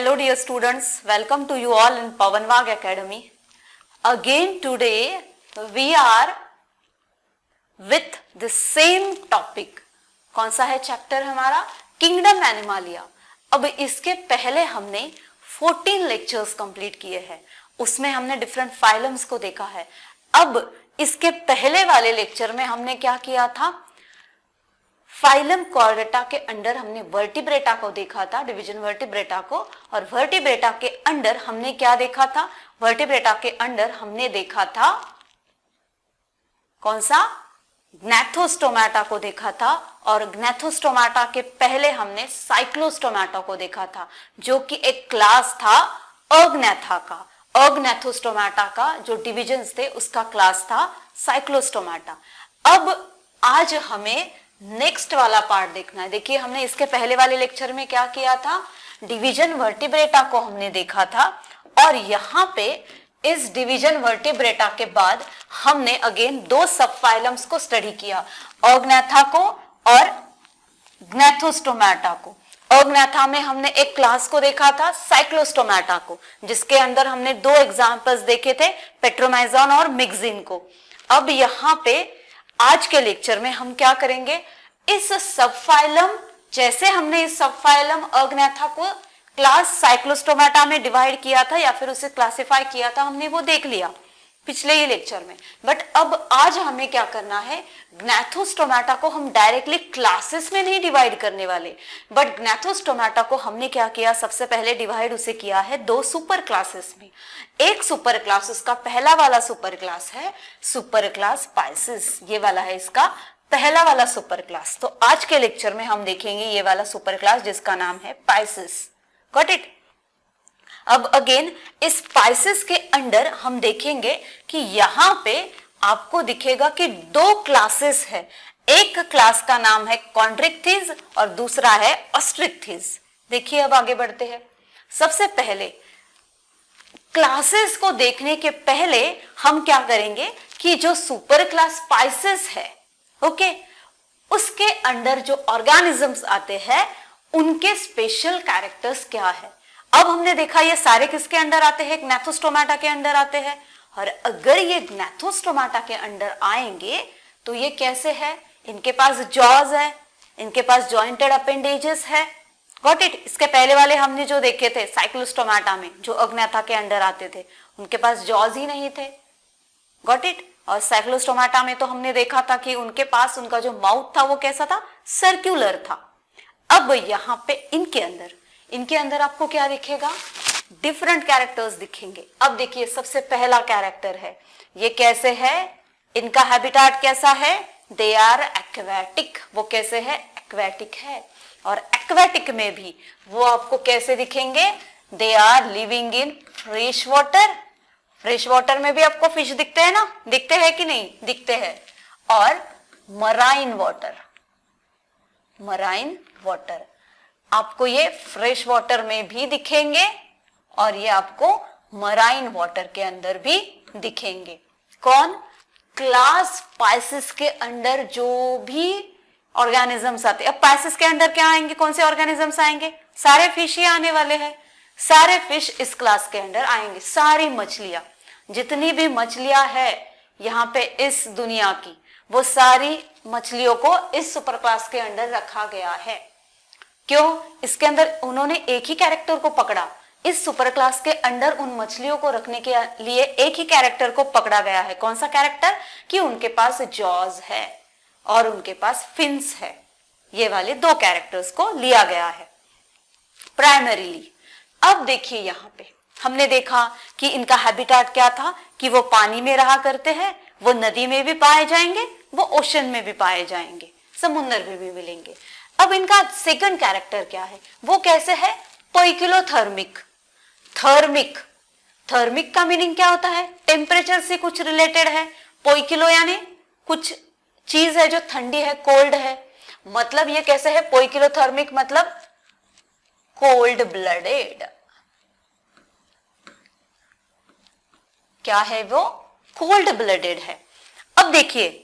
Hello dear students, welcome to you all in Pavanwag Academy. Again today we are with the same topic. कौन सा है chapter हमारा? Kingdom Animalia. अब इसके पहले हमने 14 लेक्चर्स कंप्लीट किए हैं, उसमें हमने डिफरेंट फाइलम्स को देखा है. अब इसके पहले वाले लेक्चर में हमने क्या किया था? फाइलम कॉर्डेटा के अंडर हमने वर्टिब्रेटा को देखा था, डिवीजन वर्टिब्रेटा को. और वर्टिब्रेटा के अंडर हमने क्या देखा था? वर्टिब्रेटा के अंडर हमने देखा था कौन सा? ग्नैथोस्टोमाटा को देखा था. और ग्नैथोस्टोमाटा के पहले हमने साइक्लोस्टोमाटा को देखा था, जो कि एक क्लास था अग्नैथा का. अग्नैथोस्टोमाटा का जो डिविजन्स थे उसका क्लास था साइक्लोस्टोमाटा. अब आज हमें नेक्स्ट वाला पार्ट देखना है. देखिए हमने इसके पहले वाले लेक्चर में क्या किया था? डिवीजन वर्टिब्रेटा को हमने देखा था. और यहाँ पे इस डिवीजन वर्टिब्रेटा के बाद हमने अगेन दो सब फाइलम्स को स्टडी किया, अग्नैथा को और ग्नैथोस्टोमाटा को. अग्नैथा में हमने एक क्लास को देखा था साइक्लोस्टोमाटा को, जिसके अंदर हमने दो एग्जांपल्स देखे थे, पेट्रोमाइजोन और मिक्सिन को. अब यहाँ पे आज के लेक्चर में हम क्या करेंगे? इस सब फाइलम, जैसे हमने इस सब फाइलम अग्नैथा को क्लास साइक्लोस्टोमाटा में डिवाइड किया था या फिर उसे क्लासिफाई किया था, हमने वो देख लिया पिछले ही लेक्चर में. बट अब आज हमें क्या करना है? ग्नैथोस्टोमाटा को हम डायरेक्टली क्लासेस में नहीं डिवाइड करने वाले, बट ग्नैथोस्टोमाटा को हमने क्या किया? सबसे पहले डिवाइड उसे किया है दो सुपर क्लासेस में. एक सुपर क्लास, उसका पहला वाला सुपर क्लास है सुपर क्लास पाइसिस. ये वाला है इसका पहला वाला सुपर क्लास. तो आज के लेक्चर में हम देखेंगे ये वाला सुपर क्लास जिसका नाम है पाइसिस. Got it? अब अगेन इस पाइसिस के अंडर हम देखेंगे कि यहां पे आपको दिखेगा कि दो क्लासेस है. एक क्लास का नाम है कॉन्ड्रिक्थिस और दूसरा है ऑस्ट्रिक्थिस. देखिए अब आगे बढ़ते हैं. सबसे पहले क्लासेस को देखने के पहले हम क्या करेंगे कि जो सुपर क्लास पाइसिस है, ओके, उसके अंडर जो ऑर्गेनिजम्स आते हैं उनके स्पेशल कैरेक्टर्स क्या है. अब हमने देखा ये सारे किसके अंडर आते हैं? ग्नैथोस्टोमाटा के अंडर आते हैं. और अगर ये ग्नैथोस्टोमाटा के अंडर आएंगे तो ये कैसे है? इनके पास जॉज है, इनके पास जॉइंटेड अपेंडेजेस है. Got it? इसके पहले वाले हमने जो देखे थे साइक्लोस्टोमाटा में, जो अग्नैथा के अंडर आते थे, उनके पास जॉज ही नहीं थे. Got it? और साइक्लोस्टोमाटा में तो हमने देखा था कि उनके पास उनका जो माउथ था वो कैसा था? सर्कुलर था. अब यहाँ पे इनके अंदर आपको क्या दिखेगा? डिफरेंट कैरेक्टर्स दिखेंगे. अब देखिए सबसे पहला कैरेक्टर है, ये कैसे है? इनका हैबिटेट कैसा है? They are aquatic. वो कैसे है? एक्वेटिक है. और एक्वेटिक में भी वो आपको कैसे दिखेंगे? They are living in fresh water. Fresh water में भी आपको फिश दिखते हैं ना? दिखते हैं कि नहीं? दिखते हैं. और मराइन वाटर आपको ये फ्रेश वाटर में भी दिखेंगे और ये आपको मराइन वाटर के अंदर भी दिखेंगे. कौन? क्लास पाइसिस के अंडर जो भी ऑर्गेनिजम्स आते हैं. अब पाइसिस के अंडर क्या आएंगे? कौन से ऑर्गेनिजम्स आएंगे? सारे फिश ही आने वाले हैं. सारे फिश इस क्लास के अंडर आएंगे. सारी मछलियां, जितनी भी मछलियां है यहाँ पे इस दुनिया की, वो सारी मछलियों को इस सुपर क्लास के अंडर रखा गया है. क्यों? इसके अंदर उन्होंने एक ही कैरेक्टर को पकड़ा. इस सुपर क्लास के अंडर उन मछलियों को रखने के लिए एक ही कैरेक्टर को पकड़ा गया है. कौन सा कैरेक्टर? कि उनके पास जॉज है और उनके पास फिन्स है. ये वाले दो कैरेक्टर्स को लिया गया है प्राइमरीली. अब देखिए यहाँ पे हमने देखा कि इनका हैबिटेट क्या था? कि वो पानी में रहा करते हैं, वो नदी में भी पाए जाएंगे, वो ओशन में भी पाए जाएंगे, समुद्र में भी मिलेंगे. अब इनका सेकंड कैरेक्टर क्या है? वो कैसे है? पोइकिलोथर्मिक. थर्मिक का मीनिंग क्या होता है? टेम्परेचर से कुछ रिलेटेड है. पोइकिलो यानी कुछ चीज है जो ठंडी है, कोल्ड है. मतलब ये कैसे है? पोइकिलोथर्मिक मतलब कोल्ड ब्लडेड. क्या है वो? कोल्ड ब्लडेड है. अब देखिए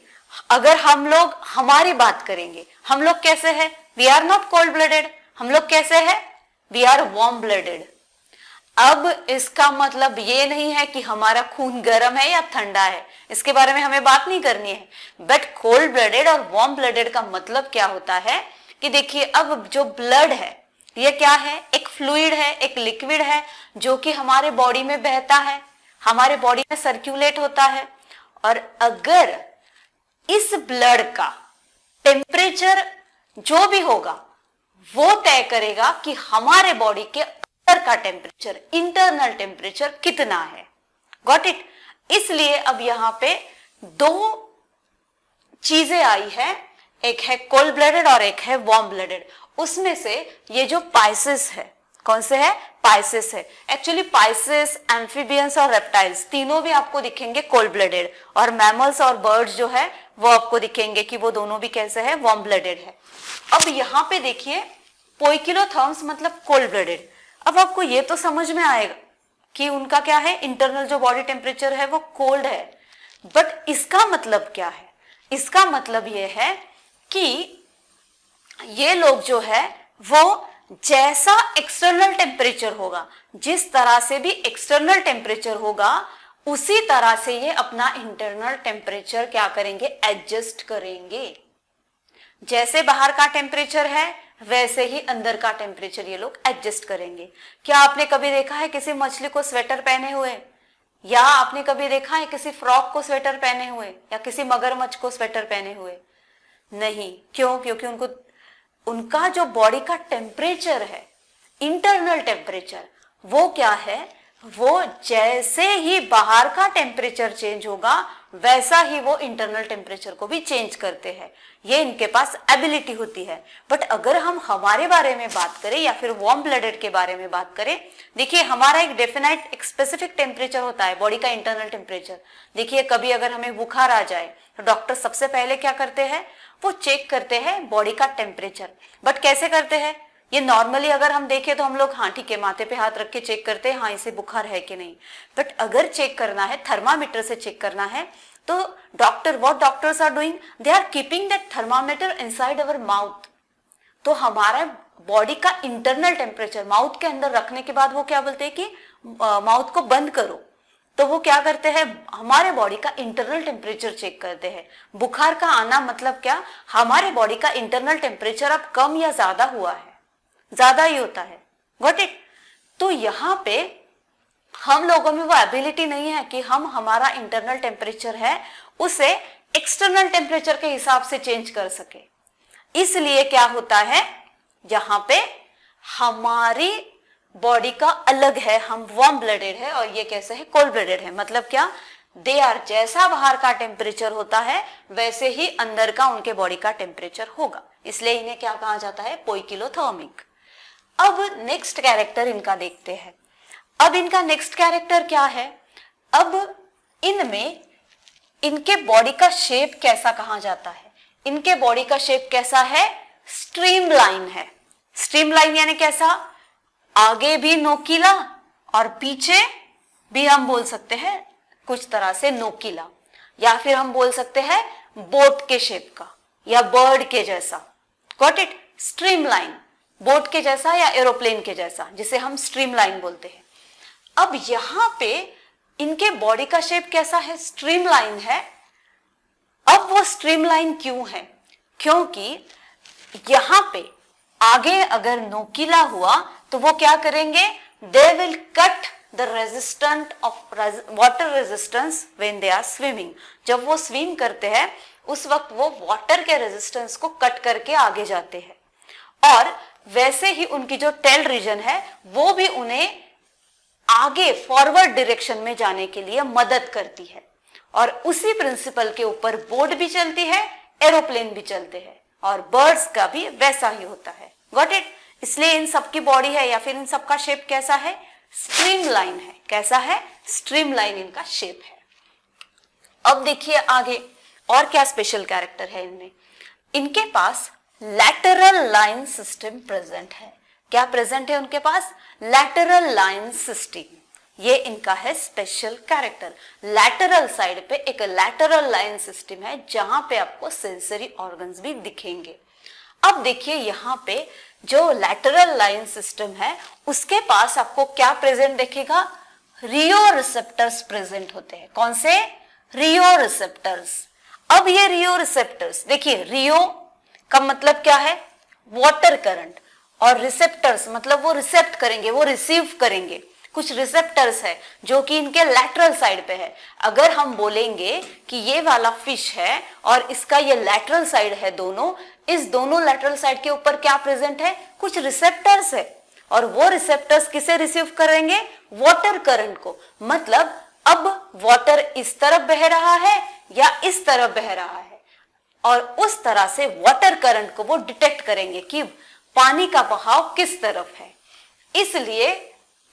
अगर हम लोग हमारी बात करेंगे, हम लोग कैसे हैं? We are not cold blooded. हम लोग कैसे हैं? We are warm blooded. अब इसका मतलब ये नहीं है कि हमारा खून गर्म है या ठंडा है, इसके बारे में हमें बात नहीं करनी है। बट कोल्ड ब्लडेड और वार्म ब्लडेड का मतलब क्या होता है कि देखिए, अब जो ब्लड है ये क्या है, एक फ्लूइड है, एक लिक्विड है जो कि हमारे बॉडी में बहता है, हमारे बॉडी में सर्कुलेट होता है। और अगर इस ब्लड का टेम्परेचर जो भी होगा वो तय करेगा कि हमारे बॉडी के अंदर का टेम्परेचर, इंटरनल टेम्परेचर कितना है। Got it. इसलिए अब यहां पे दो चीजें आई है, एक है कोल्ड ब्लडेड और एक है वार्म ब्लडेड। उसमें से ये जो पाइसेस है, कौन से है, पाइसेस है। एक्चुअली पाइसेस, एम्फीबियंस और रेप्टाइल्स तीनों भी आपको दिखेंगे कोल्ड ब्लडेड, और मैमल्स और बर्ड्स जो है वो आपको दिखेंगे कि वो दोनों भी कैसे है, वार्म ब्लडेड है। अब यहां पे देखिए पोइकिलोथर्म्स मतलब कोल्ड ब्लडेड। अब आपको ये तो समझ में आएगा कि उनका क्या है, इंटरनल जो बॉडी टेम्परेचर है वो कोल्ड है। बट इसका मतलब क्या है, इसका मतलब ये है कि ये लोग जो है वो जैसा एक्सटर्नल टेम्परेचर होगा, जिस तरह से भी एक्सटर्नल टेम्परेचर होगा उसी तरह से ये अपना इंटरनल टेम्परेचर क्या करेंगे, एडजस्ट करेंगे। जैसे बाहर का टेम्परेचर है वैसे ही अंदर का टेम्परेचर ये लोग एडजस्ट करेंगे। क्या आपने कभी देखा है किसी मछली को स्वेटर पहने हुए, या आपने कभी देखा है किसी फ्रॉक को स्वेटर पहने हुए, या किसी मगरमच्छ को स्वेटर पहने हुए? नहीं। क्यों? क्योंकि उनका जो बॉडी का टेम्परेचर है, इंटरनल टेम्परेचर, वो क्या है, वो जैसे ही बाहर का टेम्परेचर चेंज होगा वैसा ही वो इंटरनल टेम्परेचर को भी चेंज करते हैं। ये इनके पास एबिलिटी होती है। बट अगर हम हमारे बारे में बात करें या फिर वार्म ब्लडेड के बारे में बात करें, देखिए हमारा एक डेफिनाइट, एक स्पेसिफिक टेम्परेचर होता है बॉडी का, इंटरनल टेम्परेचर। देखिए कभी अगर हमें बुखार आ जाए तो डॉक्टर सबसे पहले क्या करते हैं, वो चेक करते हैं बॉडी का टेम्परेचर। बट कैसे करते हैं, ये नॉर्मली अगर हम देखें तो हम लोग हाँ ठीक है माथे पे हाथ रख के चेक करते हैं, हाँ इसे बुखार है कि नहीं। बट अगर चेक करना है, थर्मामीटर से चेक करना है, तो what doctors are doing, they are keeping that thermometer inside our mouth. तो हमारा बॉडी का इंटरनल टेम्परेचर माउथ के अंदर रखने के बाद वो क्या बोलते हैं कि माउथ को बंद करो। तो वो क्या करते हैं, हमारे बॉडी का इंटरनल टेम्परेचर चेक करते हैं। बुखार का आना मतलब क्या, हमारे बॉडी का इंटरनल टेम्परेचर अब कम या ज्यादा हुआ है, ज्यादा ही होता है। Got it. तो यहाँ पे हम लोगों में वो एबिलिटी नहीं है कि हम हमारा इंटरनल टेम्परेचर है उसे एक्सटर्नल टेम्परेचर के हिसाब से चेंज कर सके। इसलिए क्या होता है, यहाँ पे हमारी बॉडी का अलग है, हम वार्म ब्लडेड है और ये कैसे है, कोल्ड ब्लडेड है। मतलब क्या, दे आर, जैसा बाहर का टेम्परेचर होता है वैसे ही अंदर का उनके बॉडी का टेम्परेचर होगा। इसलिए इन्हें क्या कहा जाता है, पोइकिलोथर्मिक। अब नेक्स्ट कैरेक्टर इनका देखते हैं। अब इनका नेक्स्ट कैरेक्टर क्या है, अब इनमें इनके बॉडी का शेप कैसा कहा जाता है, इनके बॉडी का शेप कैसा है, स्ट्रीमलाइन है। स्ट्रीमलाइन यानी कैसा, आगे भी नोकीला और पीछे भी हम बोल सकते हैं कुछ तरह से नोकीला, या फिर हम बोल सकते हैं बोट के शेप का या बर्ड के जैसा। Got it. स्ट्रीमलाइन, बोट के जैसा या एरोप्लेन के जैसा, जिसे हम स्ट्रीमलाइन बोलते हैं। अब यहां पे इनके बॉडी का शेप कैसा है, स्ट्रीमलाइन है। अब वो स्ट्रीमलाइन क्यों है, क्योंकि यहां पे आगे अगर नोकीला हुआ तो वो क्या करेंगे, they will cut the resistant of water resistance when they are swimming. जब वो स्विम करते हैं उस वक्त वो वाटर के रेजिस्टेंस को कट करके आगे जाते हैं। और वैसे ही उनकी जो टेल रीजन है वो भी उन्हें आगे फॉरवर्ड डायरेक्शन में जाने के लिए मदद करती है। और उसी प्रिंसिपल के ऊपर बोट भी चलती है, एरोप्लेन भी चलते हैं, और बर्ड्स का भी वैसा ही होता है। Got it. इसलिए इन सबकी बॉडी है या फिर इन सबका शेप कैसा है, स्ट्रीमलाइन है। कैसा है, स्ट्रीमलाइन इनका शेप है। अब देखिए आगे और क्या स्पेशल कैरेक्टर है इनमें, इनके पास लैटरल लाइन सिस्टम प्रेजेंट है। क्या प्रेजेंट है उनके पास, लैटरल लाइन सिस्टम। ये इनका है स्पेशल कैरेक्टर। लैटरल साइड पे एक लैटरल लाइन सिस्टम है जहां पे आपको सेंसरी ऑर्गन्स भी दिखेंगे। अब देखिए यहाँ पे जो लैटरल लाइन सिस्टम है उसके पास आपको क्या प्रेजेंट देखेगा, रियो रिसेप्टर्स प्रेजेंट होते हैं। कौन से? रियो रिसेप्टर्स। अब ये रियो रिसेप्टर्स देखिए, रियो का मतलब क्या है, वाटर करंट, और रिसेप्टर्स मतलब वो रिसेप्ट करेंगे, वो रिसीव करेंगे। कुछ रिसेप्टर्स है जो कि इनके लैटरल साइड पे है। अगर हम बोलेंगे कि ये वाला फिश है और इसका ये लैटरल साइड है, इस दोनों लैटरल साइड के ऊपर क्या प्रेजेंट है, कुछ रिसेप्टर्स है, और वो रिसेप्टर्स किसे रिसीव करेंगे, वाटर करंट को। मतलब अब वाटर इस तरफ बह रहा है या इस तरफ बह रहा है, और उस तरह से वाटर करंट को वो डिटेक्ट करेंगे कि पानी का बहाव किस तरफ है। इसलिए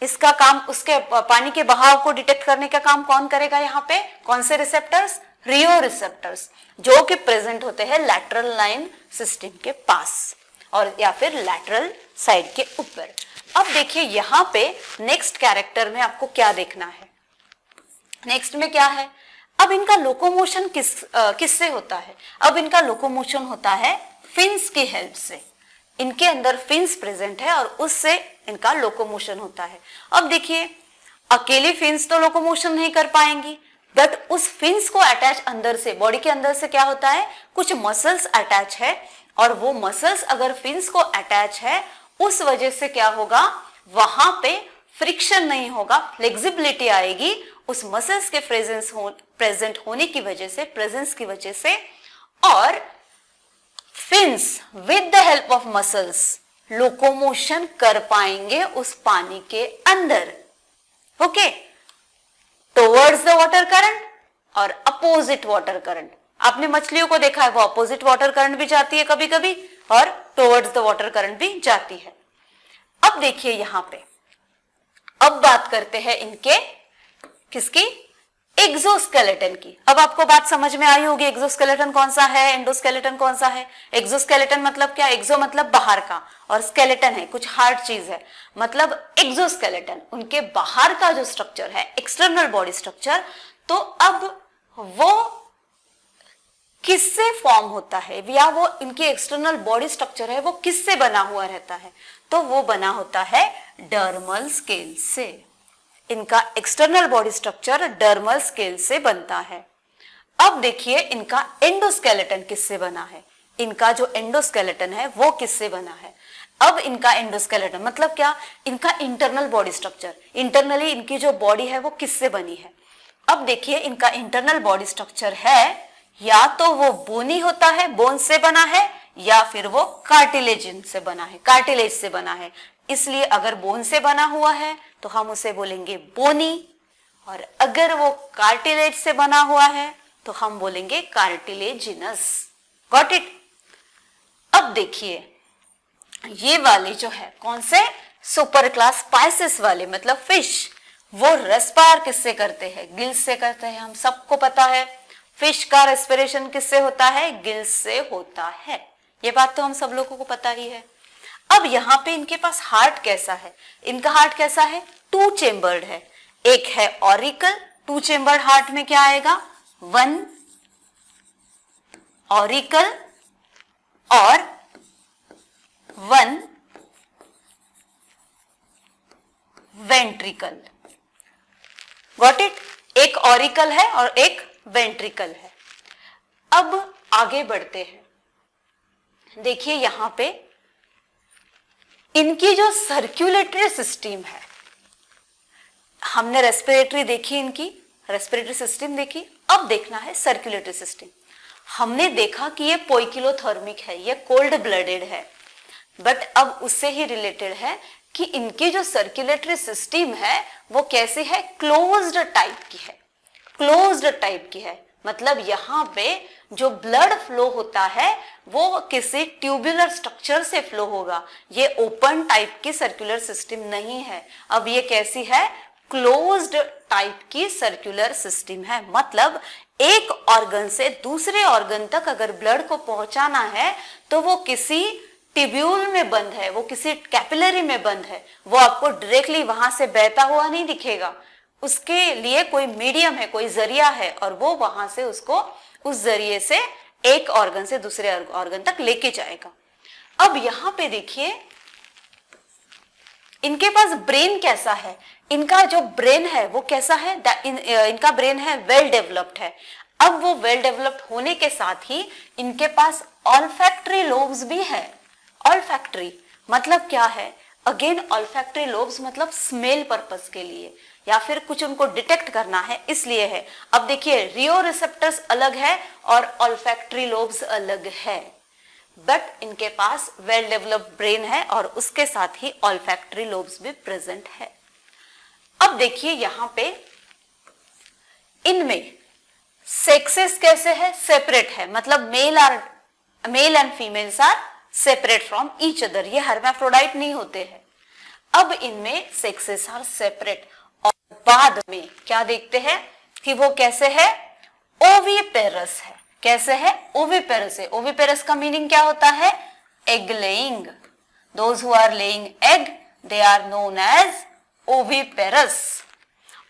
इसका काम, उसके पानी के बहाव को डिटेक्ट करने का काम कौन करेगा, यहाँ पे कौन से रिसेप्टर्स, रियो रिसेप्टर्स, जो कि प्रेजेंट होते हैं लैटरल लाइन सिस्टम के पास और या फिर लैटरल साइड के ऊपर। अब देखिए यहाँ पे नेक्स्ट कैरेक्टर में आपको क्या देखना है, नेक्स्ट में क्या है, अब इनका लोकोमोशन किससे होता है, अब इनका लोकोमोशन होता है फिन्स की हेल्प से। इनके अंदर फिन्स प्रेजेंट है और उससे इनका लोकोमोशन होता है। अब देखिए अकेली फिन्स तो लोकोमोशन नहीं कर पाएंगी, बट उस फिन्स को अटैच अंदर से, बॉडी के अंदर से क्या होता है, कुछ मसल्स अटैच है, और वो मसल्स अगर फिन्स को अटैच है उस वजह से क्या होगा, वहां पे फ्रिक्शन नहीं होगा, फ्लेक्सिबिलिटी आएगी उस मसल्स के प्रेजेंट होने की वजह से, प्रेजेंस की वजह से, और fins with the help of muscles locomotion कर पाएंगे उस पानी के अंदर। Okay, towards the water current और अपोजिट वाटर करंट। आपने मछलियों को देखा है, वो अपोजिट वाटर करंट भी जाती है कभी कभी और टुवर्ड्स द वाटर करंट भी जाती है। अब देखिए यहां पे, अब बात करते हैं इनके किसकी, एक्सोस्केलेटन की। अब आपको बात समझ में आई होगी, एक्सोस्केलेटन कौन सा है, एंडोस्केलेटन कौन सा है। एक्सोस्केलेटन मतलब क्या, एक्सो मतलब बाहर का और स्केलेटन है कुछ हार्ड चीज है, मतलब एक्सोस्केलेटन उनके बाहर का जो स्ट्रक्चर है, एक्सटर्नल बॉडी स्ट्रक्चर। तो अब वो किससे फॉर्म होता है, या वो इनकी एक्सटर्नल बॉडी स्ट्रक्चर है वो किससे बना हुआ रहता है, तो वो बना होता है डर्मल स्केल से। इनका external body structure dermal scale से बनता है। अब देखिए इनका एंडोस्केलेटन किससे बना है, इनका जो एंडोस्केलेटन है वो किससे बना है। अब इनका एंडोस्केलेटन मतलब क्या, इनका इंटरनल बॉडी स्ट्रक्चर, इंटरनली इनकी जो बॉडी है वो किससे बनी है। अब देखिए इनका इंटरनल बॉडी स्ट्रक्चर है, या तो वो बोनी होता है, बोन से बना है, या फिर वो कार्टिलेजिन से बना है, कार्टिलेज से बना है। इसलिए अगर बोन से बना हुआ है तो हम उसे बोलेंगे बोनी, और अगर वो कार्टिलेज से बना हुआ है तो हम बोलेंगे कार्टिलेजिनस। Got it. अब देखिए ये वाले जो है कौन से, सुपर क्लास स्पाइसेस वाले मतलब फिश, वो रेस्पायर किससे करते हैं, गिल्स से करते हैं। हम सबको पता है फिश का रेस्पिरेशन किससे होता है, गिल्स से होता है, ये बात तो हम सब लोगों को पता ही है। अब यहाँ पे इनके पास हार्ट कैसा है, इनका हार्ट कैसा है, टू चेम्बर्ड है। एक है ऑरिकल, टू चेम्बर्ड हार्ट में क्या आएगा, वन ऑरिकल और वन वेंट्रिकल। Got it. एक ऑरिकल है और एक वेंट्रिकल है। अब आगे बढ़ते हैं, देखिए यहां पे इनकी जो सर्कुलेटरी सिस्टम है, हमने रेस्पिरेटरी देखी, इनकी रेस्पिरेटरी सिस्टम देखी, अब देखना है सर्कुलेटरी सिस्टम। हमने देखा कि ये पोइकिलोथर्मिक है, ये कोल्ड ब्लडेड है, बट अब उससे ही रिलेटेड है कि इनकी जो सर्कुलेटरी सिस्टम है वो कैसी है, क्लोज्ड टाइप की है, क्लोज्ड टाइप की है। मतलब यहाँ पे जो ब्लड फ्लो होता है वो किसी ट्यूबुलर स्ट्रक्चर से फ्लो होगा, ये ओपन टाइप की सर्कुलर सिस्टम नहीं है। अब ये कैसी है, क्लोज्ड टाइप की सर्कुलर सिस्टम है। मतलब एक ऑर्गन से दूसरे ऑर्गन तक अगर ब्लड को पहुंचाना है तो वो किसी ट्यूब्यूल में बंद है, वो किसी कैपिलरी में बंद है, वो आपको डायरेक्टली वहां से बहता हुआ नहीं दिखेगा। उसके लिए कोई मीडियम है, कोई जरिया है, और वो वहां से उसको उस जरिए से एक ऑर्गन से दूसरे ऑर्गन तक लेके जाएगा। अब यहां पे देखिए इनके पास ब्रेन कैसा है, इनका जो ब्रेन है वो कैसा है, इनका ब्रेन है वेल डेवलप्ड है। अब वो वेल डेवलप्ड होने के साथ ही इनके पास ऑल्फैक्टरी लोब्स भी है। ऑल्फैक्टरी मतलब क्या है, अगेन ऑल्फैक्टरी लोब्स मतलब स्मेल पर्पस के लिए या फिर कुछ उनको डिटेक्ट करना है इसलिए है। अब देखिए रियो रिसेप्टर्स अलग है और ऑल्फैक्टरी लोब्स अलग है, बट इनके पास वेल डेवलप्ड ब्रेन है और उसके साथ ही ऑल्फैक्टरी लोब्स भी प्रेजेंट है। अब देखिए यहां पे इनमें सेक्सेस कैसे है, सेपरेट है, मतलब male and females are separate from each other, ये हर्माफ्रोडाइट नहीं होते हैं। अब इनमें सेक्सेस आर सेपरेट और बाद में क्या देखते हैं कि वो कैसे है, ओविपेरस है। कैसे है, ओविपेरस है। ओविपेरस का मीनिंग क्या होता है, egg laying. Those who are laying egg they are known as oviparous.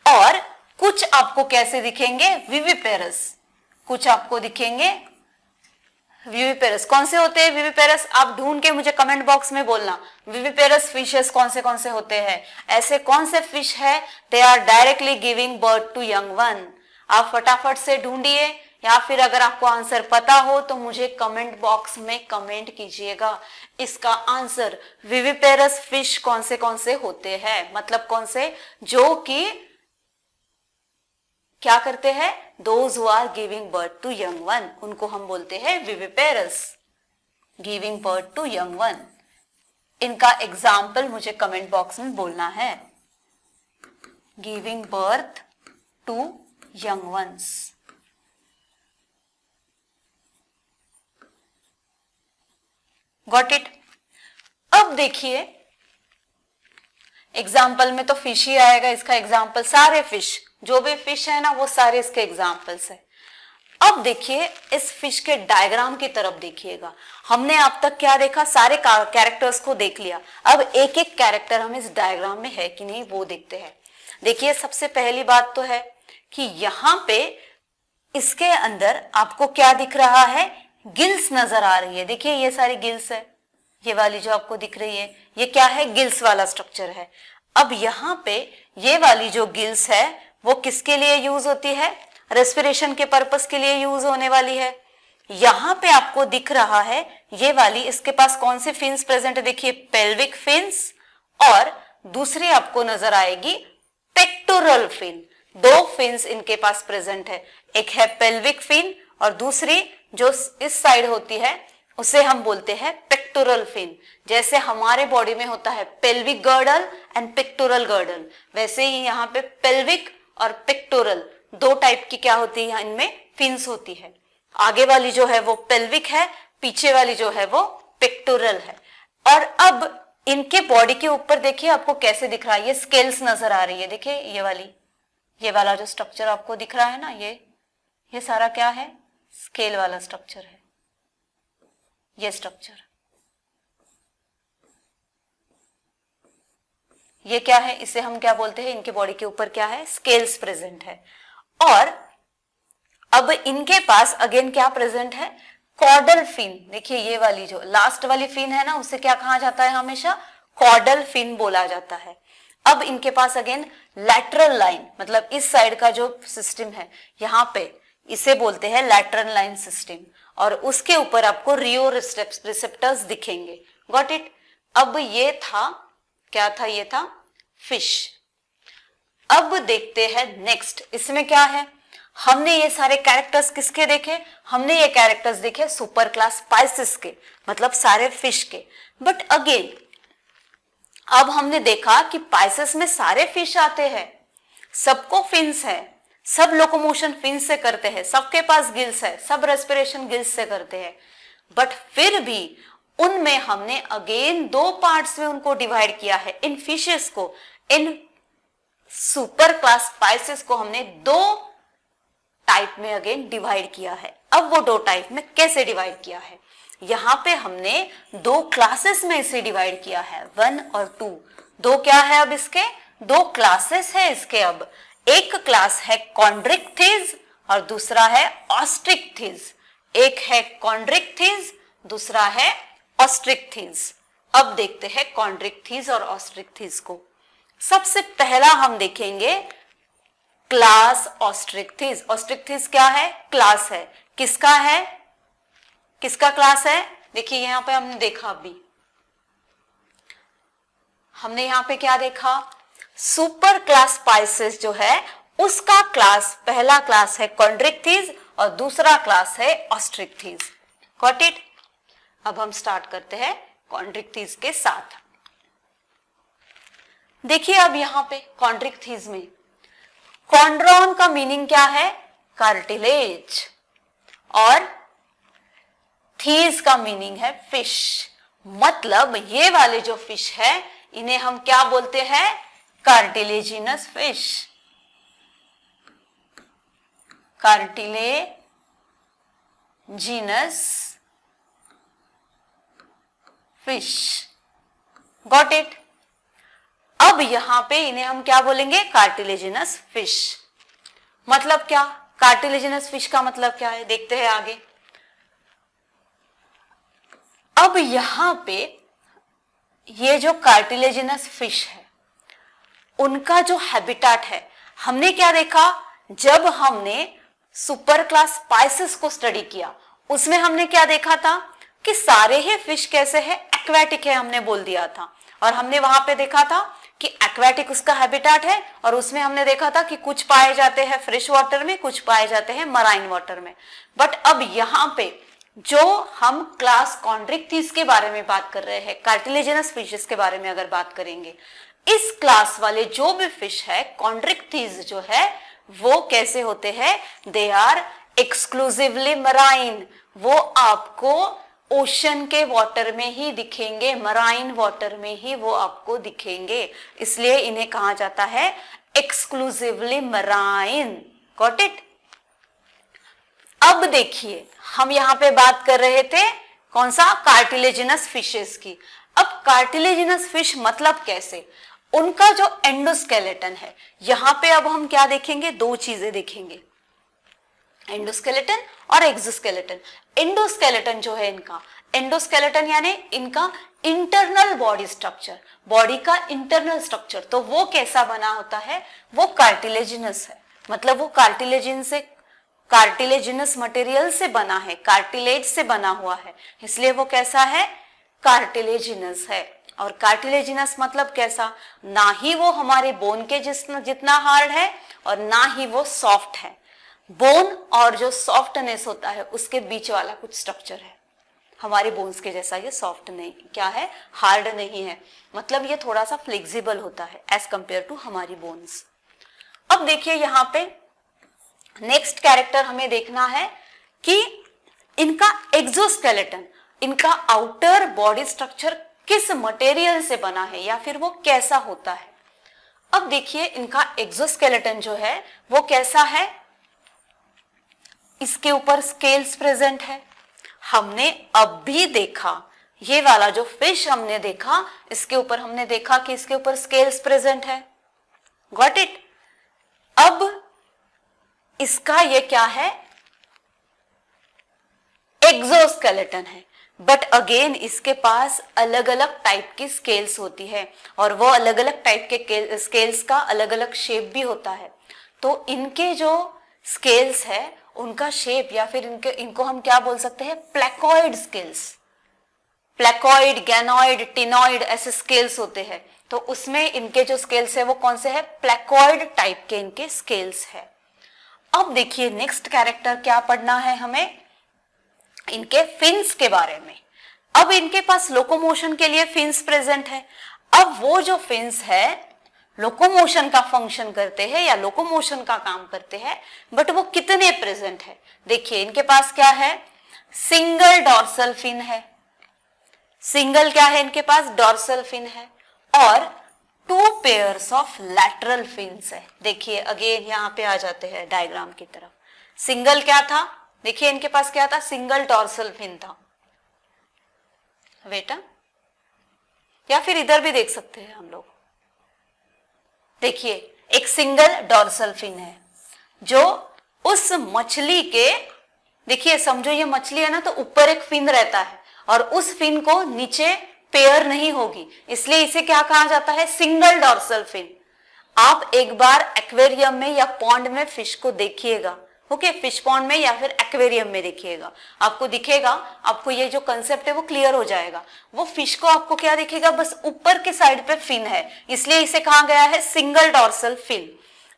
और कुछ आपको कैसे दिखेंगे, विविपेरस। कुछ आपको दिखेंगे विविपेरस। कौन से होते हैं विविपेरस, आप ढूंढ के मुझे कमेंट बॉक्स में बोलना। विविपेरस फिशेस कौन से होते हैं, ऐसे कौन से फिश है, they are directly giving birth to young one. आप फटाफट से ढूंढिए, या फिर अगर आपको आंसर पता हो तो मुझे कमेंट बॉक्स में कमेंट कीजिएगा इसका आंसर। विविपेरस फिश कौन से होते हैं, मतलब कौन से, जो कि क्या करते हैं, those who are giving birth to young one, उनको हम बोलते हैं viviparous, giving birth to young one. इनका एग्जाम्पल मुझे कमेंट बॉक्स में बोलना है, giving birth to young ones. Got it. अब देखिए एग्जाम्पल में तो फिश ही आएगा, इसका एग्जाम्पल सारे फिश, जो भी फिश है ना वो सारे इसके एग्जाम्पल्स है। अब देखिए इस फिश के डायग्राम की तरफ देखिएगा। हमने अब तक क्या देखा, सारे कैरेक्टर्स को देख लिया। अब एक एक कैरेक्टर हम इस डायग्राम में है कि नहीं वो देखते हैं। देखिए सबसे पहली बात तो है कि यहाँ पे इसके अंदर आपको क्या दिख रहा है, गिल्स नजर आ रही है। देखिए ये सारी गिल्स है, ये वाली जो आपको दिख रही है ये क्या है, गिल्स वाला स्ट्रक्चर है। अब यहाँ पे ये वाली जो गिल्स है वो किसके लिए यूज होती है, रेस्पिरेशन के पर्पस के लिए यूज होने वाली है। यहाँ पे आपको दिख रहा है ये वाली, इसके पास कौन सी फिन्स प्रेजेंट है, देखिए पेल्विक फिन्स, और दूसरी आपको नजर आएगी पेक्टोरल फिन। दो फिन्स इनके पास प्रेजेंट है, एक है पेल्विक फिन और दूसरी जो इस साइड होती है उसे हम बोलते हैं पेक्टोरल फिन। जैसे हमारे बॉडी में होता है pelvic girdle and pectoral girdle, वैसे ही यहाँ पे पेल्विक और पेक्टोरल दो टाइप की क्या होती है, इनमें फिन्स होती है। आगे वाली जो है वो पेल्विक है, पीछे वाली जो है वो पेक्टोरल है। और अब इनके बॉडी के ऊपर देखिए आपको कैसे दिख रहा है, ये स्केल्स नजर आ रही है। देखिए ये वाला जो स्ट्रक्चर आपको दिख रहा है ना, ये सारा क्या है, स्केल वाला स्ट्रक्चर है। ये स्ट्रक्चर ये क्या है, इसे हम क्या बोलते हैं, इनके बॉडी के ऊपर क्या है, स्केल्स प्रेजेंट है। और अब इनके पास अगेन क्या प्रेजेंट है, कॉर्डल फिन। देखिए ये वाली जो लास्ट वाली फिन है ना, उसे क्या कहा जाता है, हमेशा कॉर्डल फिन बोला जाता है। अब इनके पास अगेन लैटरल लाइन, मतलब इस साइड का जो सिस्टम है यहाँ पे, इसे बोलते हैं लैटरल लाइन सिस्टम, और उसके ऊपर आपको रियो रिसेप्टर्स दिखेंगे। Got it. अब ये था क्या था, ये था फिश। अब देखते हैं नेक्स्ट, इसमें क्या है। हमने ये सारे कैरेक्टर्स किसके देखे, हमने ये कैरेक्टर्स देखे सुपर क्लास पाइसेस के, मतलब सारे फिश के। बट अगेन अब हमने देखा कि पाइसेस में सारे फिश आते हैं, सबको फिन्स है, सब लोकोमोशन फिन्स से करते हैं, सबके पास गिल्स है, सब रेस्पिरेशन गिल्स से करते हैं। बट फिर भी उनमें हमने अगेन दो पार्ट्स में उनको डिवाइड किया है। इन फिशेस को, इन सुपर क्लास स्पाइसेस को हमने दो टाइप में अगेन डिवाइड किया है। अब वो दो टाइप में कैसे डिवाइड किया है, यहां पे हमने दो क्लासेस में इसे डिवाइड किया है, 1 और 2। दो क्या है, अब इसके दो क्लासेस है इसके। अब एक क्लास है कॉन्ड्रिक्थिस और दूसरा है ऑस्ट्रिक्थिस। एक है कॉन्ड्रिक्थिस, दूसरा है ऑस्ट्रिक्थीज। अब देखते हैं कॉन्ड्रिक्थीज और ऑस्ट्रिक्थीज को। सबसे पहला हम देखेंगे क्लास ऑस्ट्रिक्थीज। ऑस्ट्रिक्थीज क्या है? क्लास है। किसका है? किसका क्लास है? देखिए यहां पे हमने देखा, अभी हमने यहां पे क्या देखा? सुपर क्लास स्पाइसेस जो है उसका क्लास, पहला क्लास है कॉन्ड्रिक्थीज और दूसरा क्लास है ऑस्ट्रिक्थीज। Got it? अब हम स्टार्ट करते हैं कॉन्ड्रिक्थीज के साथ। देखिए अब यहां पे कॉन्ड्रिक्थीज में कॉन्ड्रॉन का मीनिंग क्या है? कार्टिलेज। और थीज का मीनिंग है फिश। मतलब ये वाले जो फिश है इन्हें हम क्या बोलते हैं? Cartilaginous fish. Cartilaginous fish. Got it? अब यहां पे इन्हें हम क्या बोलेंगे? Cartilaginous fish. मतलब क्या? कार्टिलेजिनस फिश का मतलब क्या है? देखते हैं आगे। अब यहां पे ये जो कार्टिलेजिनस फिश है उनका जो हैबिटाट है, हमने क्या देखा? जब हमने सुपर क्लास स्पाइसेस को स्टडी किया उसमें हमने क्या देखा था कि सारे ही फिश कैसे है? एक्वेटिक है, हमने बोल दिया था। और हमने वहां पे देखा था कि एक्वेटिक उसका हैबिटाट है और उसमें हमने देखा था कि कुछ पाए जाते हैं फ्रेश वाटर में, कुछ पाए जाते हैं मराइन वाटर में। बट अब यहां पे जो हम क्लास कॉन्ड्रिक्थीज के बारे में बात कर रहे हैं, कार्टिलेजिनस फिशेस के बारे में अगर बात करेंगे, इस क्लास वाले जो भी फिश है कॉन्ड्रिक्थीज जो है वो कैसे होते हैं? They are exclusively marine. वो आपको ओशन के वाटर में ही दिखेंगे, मराइन वाटर में ही वो आपको दिखेंगे, इसलिए इन्हें कहा जाता है एक्सक्लूसिवली मराइन। Got it? अब देखिए हम यहां पे बात कर रहे थे कौन सा? कार्टिलेजिनस फिशेस की। अब कार्टिलेजिनस फिश मतलब कैसे? उनका जो एंडोस्केलेटन है, यहां पे अब हम क्या देखेंगे? दो चीजें देखेंगे, एंडोस्केलेटन और एक्सोस्केलेटन। एंडोस्केलेटन जो है इनका, एंडोस्केलेटन यानी इनका इंटरनल बॉडी स्ट्रक्चर, बॉडी का इंटरनल स्ट्रक्चर, तो वो कैसा बना होता है? वो कार्टिलेजिनस है। मतलब वो कार्टिलेजिनस मटेरियल से बना है, कार्टिलेज से बना हुआ है, इसलिए वो कैसा है? कार्टिलेजिनस है। और कार्टिलेजिनस मतलब कैसा? ना ही वो हमारे बोन के जितना हार्ड है और ना ही वो सॉफ्ट है। बोन और जो सॉफ्टनेस होता है उसके बीच वाला कुछ स्ट्रक्चर है। हमारे बोन्स के जैसा ये सॉफ्ट नहीं, क्या है? हार्ड नहीं है। मतलब ये थोड़ा सा फ्लेक्सिबल होता है एज कंपेयर टू हमारी बोन्स। अब देखिए यहां पे नेक्स्ट कैरेक्टर हमें देखना है कि इनका एक्सोस्केलेटन, इनका आउटर बॉडी स्ट्रक्चर किस मटेरियल से बना है या फिर वो कैसा होता है। अब देखिए इनका एक्सोस्केलेटन जो है वो कैसा है? इसके ऊपर स्केल्स प्रेजेंट है। हमने अब भी देखा ये वाला जो फिश हमने देखा, इसके ऊपर हमने देखा कि इसके ऊपर स्केल्स प्रेजेंट है। Got it? अब इसका ये क्या है? एक्सोस्केलेटन है। बट अगेन इसके पास अलग अलग टाइप की स्केल्स होती है और वो अलग अलग टाइप के स्केल्स का अलग अलग शेप भी होता है। तो इनके जो स्केल्स है उनका शेप या फिर इनको हम क्या बोल सकते हैं? Placoid scales. प्लेकॉइड, गैनॉइड, टिनॉइड ऐसे स्केल्स होते हैं। तो उसमें इनके जो स्केल्स है वो कौन से है? प्लेकॉइड टाइप के इनके स्केल्स है। अब देखिए नेक्स्ट कैरेक्टर क्या पढ़ना है हमें? इनके फिन्स के बारे में। अब इनके पास लोकोमोशन के लिए फिन्स प्रेजेंट है। अब वो जो फिन्स है लोकोमोशन का फंक्शन करते हैं या लोकोमोशन का काम करते हैं, बट वो कितने प्रेजेंट है? देखिए इनके पास क्या है? सिंगल डॉर्सल फिन है। सिंगल क्या है इनके पास? डॉर्सल फिन है। और 2 पेयर्स ऑफ लैटरल फिन्स है। देखिए अगेन यहां पे आ जाते हैं डायग्राम की तरफ। सिंगल क्या था? देखिए इनके पास क्या था? सिंगल डॉर्सल फिन था। बेटा या फिर इधर भी देख सकते हैं हम लोग। देखिए एक सिंगल डॉर्सल फिन है जो उस मछली के, देखिए समझो ये मछली है ना, तो ऊपर एक फिन रहता है और उस फिन को नीचे पेयर नहीं होगी, इसलिए इसे क्या कहा जाता है, सिंगल डॉर्सल फिन। आप एक बार एक्वेरियम में या पॉन्ड में फिश को देखिएगा, ओके, फिश पॉन्ड में या फिर एक्वेरियम में देखिएगा, आपको दिखेगा, आपको ये जो कंसेप्ट है वो क्लियर हो जाएगा। वो फिश को आपको क्या दिखेगा, बस ऊपर के साइड पे फिन है, इसलिए इसे कहा गया है सिंगल डॉर्सल फिन।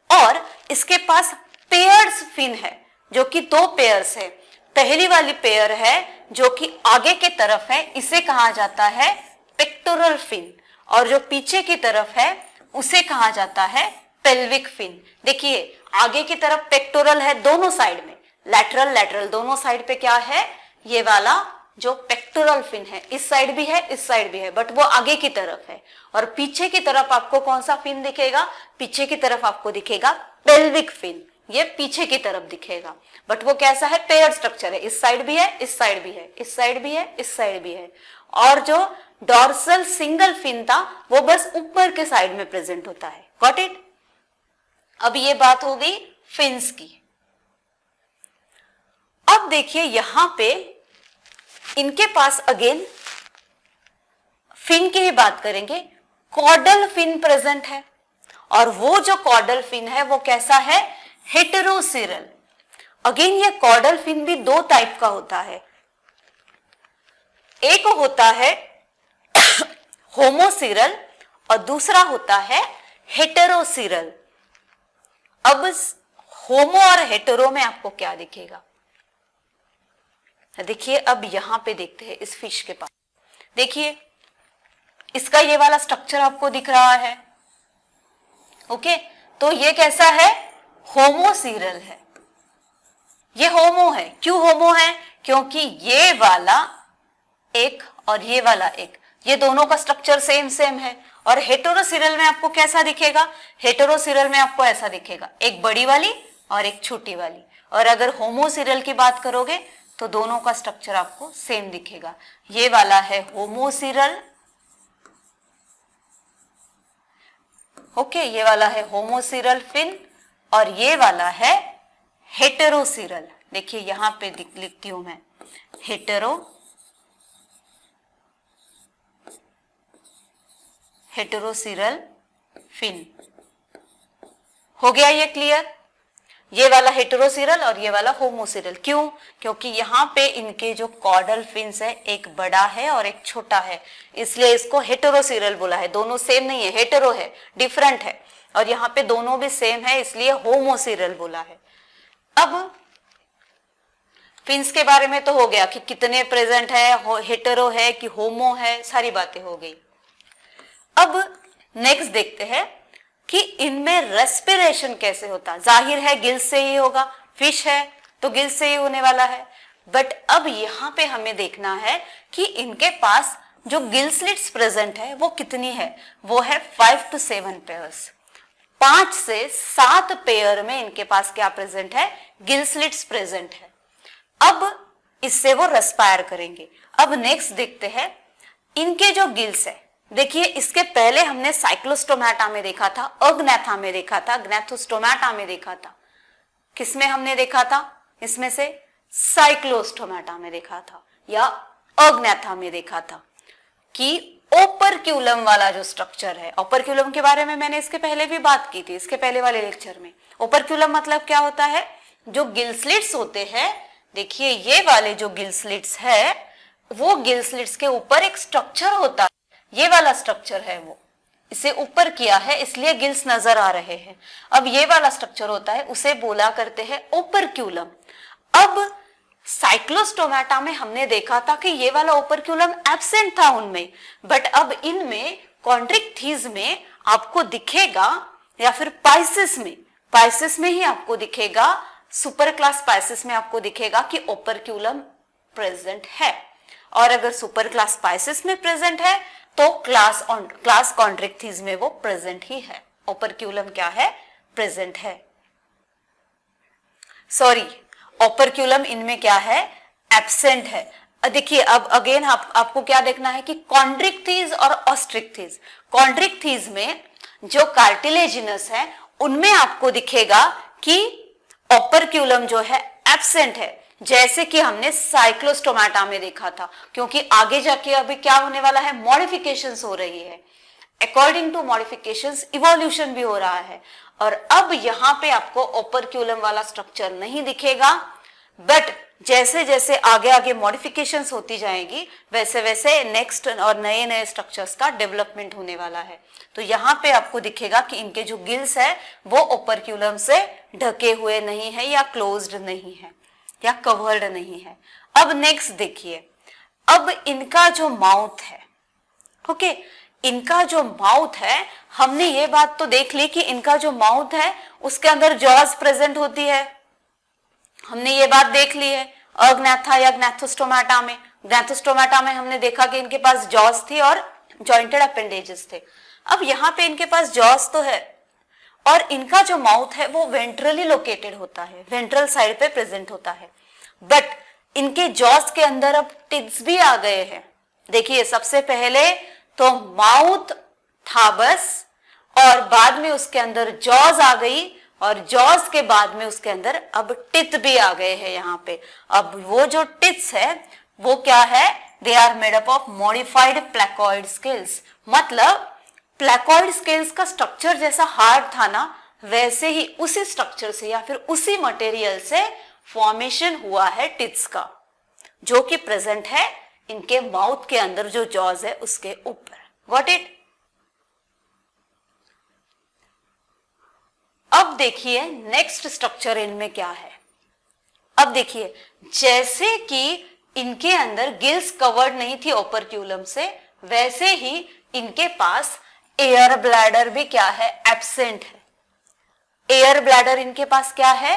और इसके पास पेयर्स फिन है, जो कि 2 पेयर्स है। पहली वाली पेयर है जो कि आगे के तरफ है, इसे कहा जाता है पेक्टोरल फिन, और जो पीछे की तरफ है उसे कहा जाता है पेल्विक फिन। देखिए आगे की तरफ पेक्टोरल है दोनों साइड में, लैटरल लैटरल दोनों साइड पे क्या है, ये वाला जो पेक्टोरल फिन है, इस साइड भी है इस साइड भी है, बट वो आगे की तरफ है। और पीछे की तरफ आपको कौन सा फिन दिखेगा, पीछे की तरफ आपको दिखेगा पेल्विक फिन, ये पीछे की तरफ दिखेगा, बट वो कैसा है, पेयर स्ट्रक्चर है, इस साइड भी है इस साइड भी है इस साइड भी है इस साइड भी है। और जो डॉर्सल सिंगल फिन था वो बस ऊपर के साइड में प्रेजेंट होता है। Got it. अब ये बात हो गई फिन्स की। अब देखिए यहां पे इनके पास अगेन फिन की ही बात करेंगे, कॉर्डल फिन प्रेजेंट है, और वो जो कॉर्डल फिन है वो कैसा है, हेटेरोसिरल। अगेन ये कॉर्डल फिन भी 2 टाइप का होता है, एक होता है होमोसिरल और दूसरा होता है हेटेरोसिरल। अब होमो और हेटेरो में आपको क्या दिखेगा, देखिए अब यहां पे देखते हैं इस फिश के पास, देखिए इसका ये वाला स्ट्रक्चर आपको दिख रहा है, ओके, तो ये कैसा है, होमोसिरल है, ये होमो है। क्यों होमो है, क्योंकि ये वाला एक और ये वाला एक, ये दोनों का स्ट्रक्चर सेम सेम है। और हेटेरोसिरल में आपको कैसा दिखेगा, हेटेरोसिरल में आपको ऐसा दिखेगा, एक बड़ी वाली और एक छोटी वाली। और अगर होमोसिरल की बात करोगे तो दोनों का स्ट्रक्चर आपको सेम दिखेगा, ये वाला है होमोसिरल, ओके, ये वाला है होमोसिरल फिन और ये वाला है हेटेरोसिरल। देखिए यहां पे लिखती हूं मैं हेटेरोसिरल फिन। हो गया ये क्लियर, ये वाला हेटेरोसिरल और ये वाला होमोसिरल। क्यों, क्योंकि यहाँ पे इनके जो कॉर्डल फिन्स है एक बड़ा है और एक छोटा है, इसलिए इसको हेटेरोसिरल बोला है। दोनों सेम नहीं है, हेटेरो है, डिफरेंट है, और यहाँ पे दोनों भी सेम है इसलिए होमोसिरल बोला है। अब फिन्स के बारे में तो हो गया कि कितने प्रेजेंट है, हेटेरो है कि होमो है, सारी बातें हो गई। अब नेक्स्ट देखते हैं कि इनमें रेस्पिरेशन कैसे होता है। जाहिर है गिल्स से ही होगा, फिश है तो गिल्स से ही होने वाला है। बट अब यहां पे हमें देखना है कि इनके पास जो गिल स्लिट्स प्रेजेंट है वो कितनी है, वो है 5 to 7 पेयर्स। 5 से 7 पेयर में इनके पास क्या प्रेजेंट है, गिल स्लिट्स प्रेजेंट है। अब इससे वो रेस्पायर करेंगे। अब नेक्स्ट देखते हैं इनके जो गिल्स है। देखिए इसके पहले हमने साइक्लोस्टोमेटा में देखा था, अग्नैथा में देखा था, ग्नैथोस्टोमेटा में देखा था। किसमें हमने देखा था, इसमें से साइक्लोस्टोमेटा में देखा था या अग्नैथा में देखा था कि ओपरक्यूलम वाला जो स्ट्रक्चर है। ओपरक्यूलम के बारे में मैंने इसके पहले भी बात की थी, इसके पहले वाले लेक्चर में। ओपरक्यूलम मतलब क्या होता है, जो गिल स्लिट्स होते हैं, देखिए ये वाले जो गिल स्लिट्स है वो गिल स्लिट्स के ऊपर एक स्ट्रक्चर होता है, ये वाला स्ट्रक्चर है, वो इसे ऊपर किया है इसलिए गिल्स नजर आ रहे हैं। अब ये वाला स्ट्रक्चर होता है, उसे बोला करते हैं ओपरक्यूलम। अब साइक्लोस्टोमेटा में हमने देखा था कि ये वाला ओपरक्यूलम एब्सेंट था उनमें, बट अब इनमें कॉन्ड्रिक्थीज में आपको दिखेगा, या फिर पाइसिस में ही आपको दिखेगा, सुपर क्लास पाइसिस में आपको दिखेगा कि ओपरक्यूलम प्रेजेंट है। और अगर सुपर क्लास पाइसिस में प्रेजेंट है तो क्लास कॉन्ड्रिक्थीज में वो प्रेजेंट ही है। ओपरक्यूलम क्या है, प्रेजेंट है। सॉरी, ओपरक्यूलम इनमें क्या है, एब्सेंट है। देखिए अब अगेन आपको क्या देखना है कि कॉन्ड्रिक्थीज और ऑस्ट्रिक्थीज। कॉन्ड्रिक्थीज में जो कार्टिलेजिनस है उनमें आपको दिखेगा कि ओपरक्यूलम जो है एब्सेंट है, जैसे कि हमने साइक्लोस्टोमाटा में देखा था, क्योंकि आगे जाके अभी क्या होने वाला है, मॉडिफिकेशंस हो रही है, अकॉर्डिंग टू मॉडिफिकेशंस इवोल्यूशन भी हो रहा है। और अब यहां पे आपको ओपर्क्यूलम वाला स्ट्रक्चर नहीं दिखेगा, बट जैसे जैसे आगे आगे मॉडिफिकेशंस होती जाएगी वैसे वैसे नेक्स्ट और नए नए स्ट्रक्चर्स का डेवलपमेंट होने वाला है। तो यहाँ पे आपको दिखेगा कि इनके जो गिल्स है वो ओपर्क्यूलम से ढके हुए नहीं है या क्लोज्ड नहीं है या कवर्ड नहीं है। अब नेक्स्ट देखिए, अब इनका जो माउथ है, ओके, इनका जो माउथ है, हमने ये बात तो देख ली कि इनका जो माउथ है उसके अंदर जॉज प्रेजेंट होती है, हमने ये बात देख ली है अग्नैथा या ग्नैथोस्टोमाटा में। ग्नैथोस्टोमाटा में हमने देखा कि इनके पास जॉज थी और जॉइंटेड अपेंडेजेस थे। अब यहाँ पे इनके पास जॉज तो है और इनका जो माउथ है वो वेंट्रली लोकेटेड होता है, वेंट्रल साइड पे प्रेजेंट होता है, बट इनके जॉज के अंदर अब टिप्स भी आ गए हैं। देखिए सबसे पहले तो माउथ था बस, और बाद में उसके अंदर जॉज आ गई, और जॉज के बाद में उसके अंदर अब टिथ भी आ गए हैं यहाँ पे। अब वो जो टिथ्स है वो क्या है, they are made up of modified placoid scales. मतलब प्लेकॉइड स्केल्स का स्ट्रक्चर जैसा हार्ड था ना, वैसे ही उसी स्ट्रक्चर से या फिर उसी मटेरियल से फॉर्मेशन हुआ है टिथ्स का, जो कि प्रेजेंट है इनके माउथ के अंदर जो जॉज है उसके ऊपर। Got it? अब देखिए नेक्स्ट स्ट्रक्चर इनमें क्या है। अब देखिए जैसे कि इनके अंदर गिल्स कवर्ड नहीं थी ओपर्क्यूलम से, वैसे ही इनके पास एयर ब्लैडर भी क्या है, एब्सेंट है। एयर ब्लैडर इनके पास क्या है,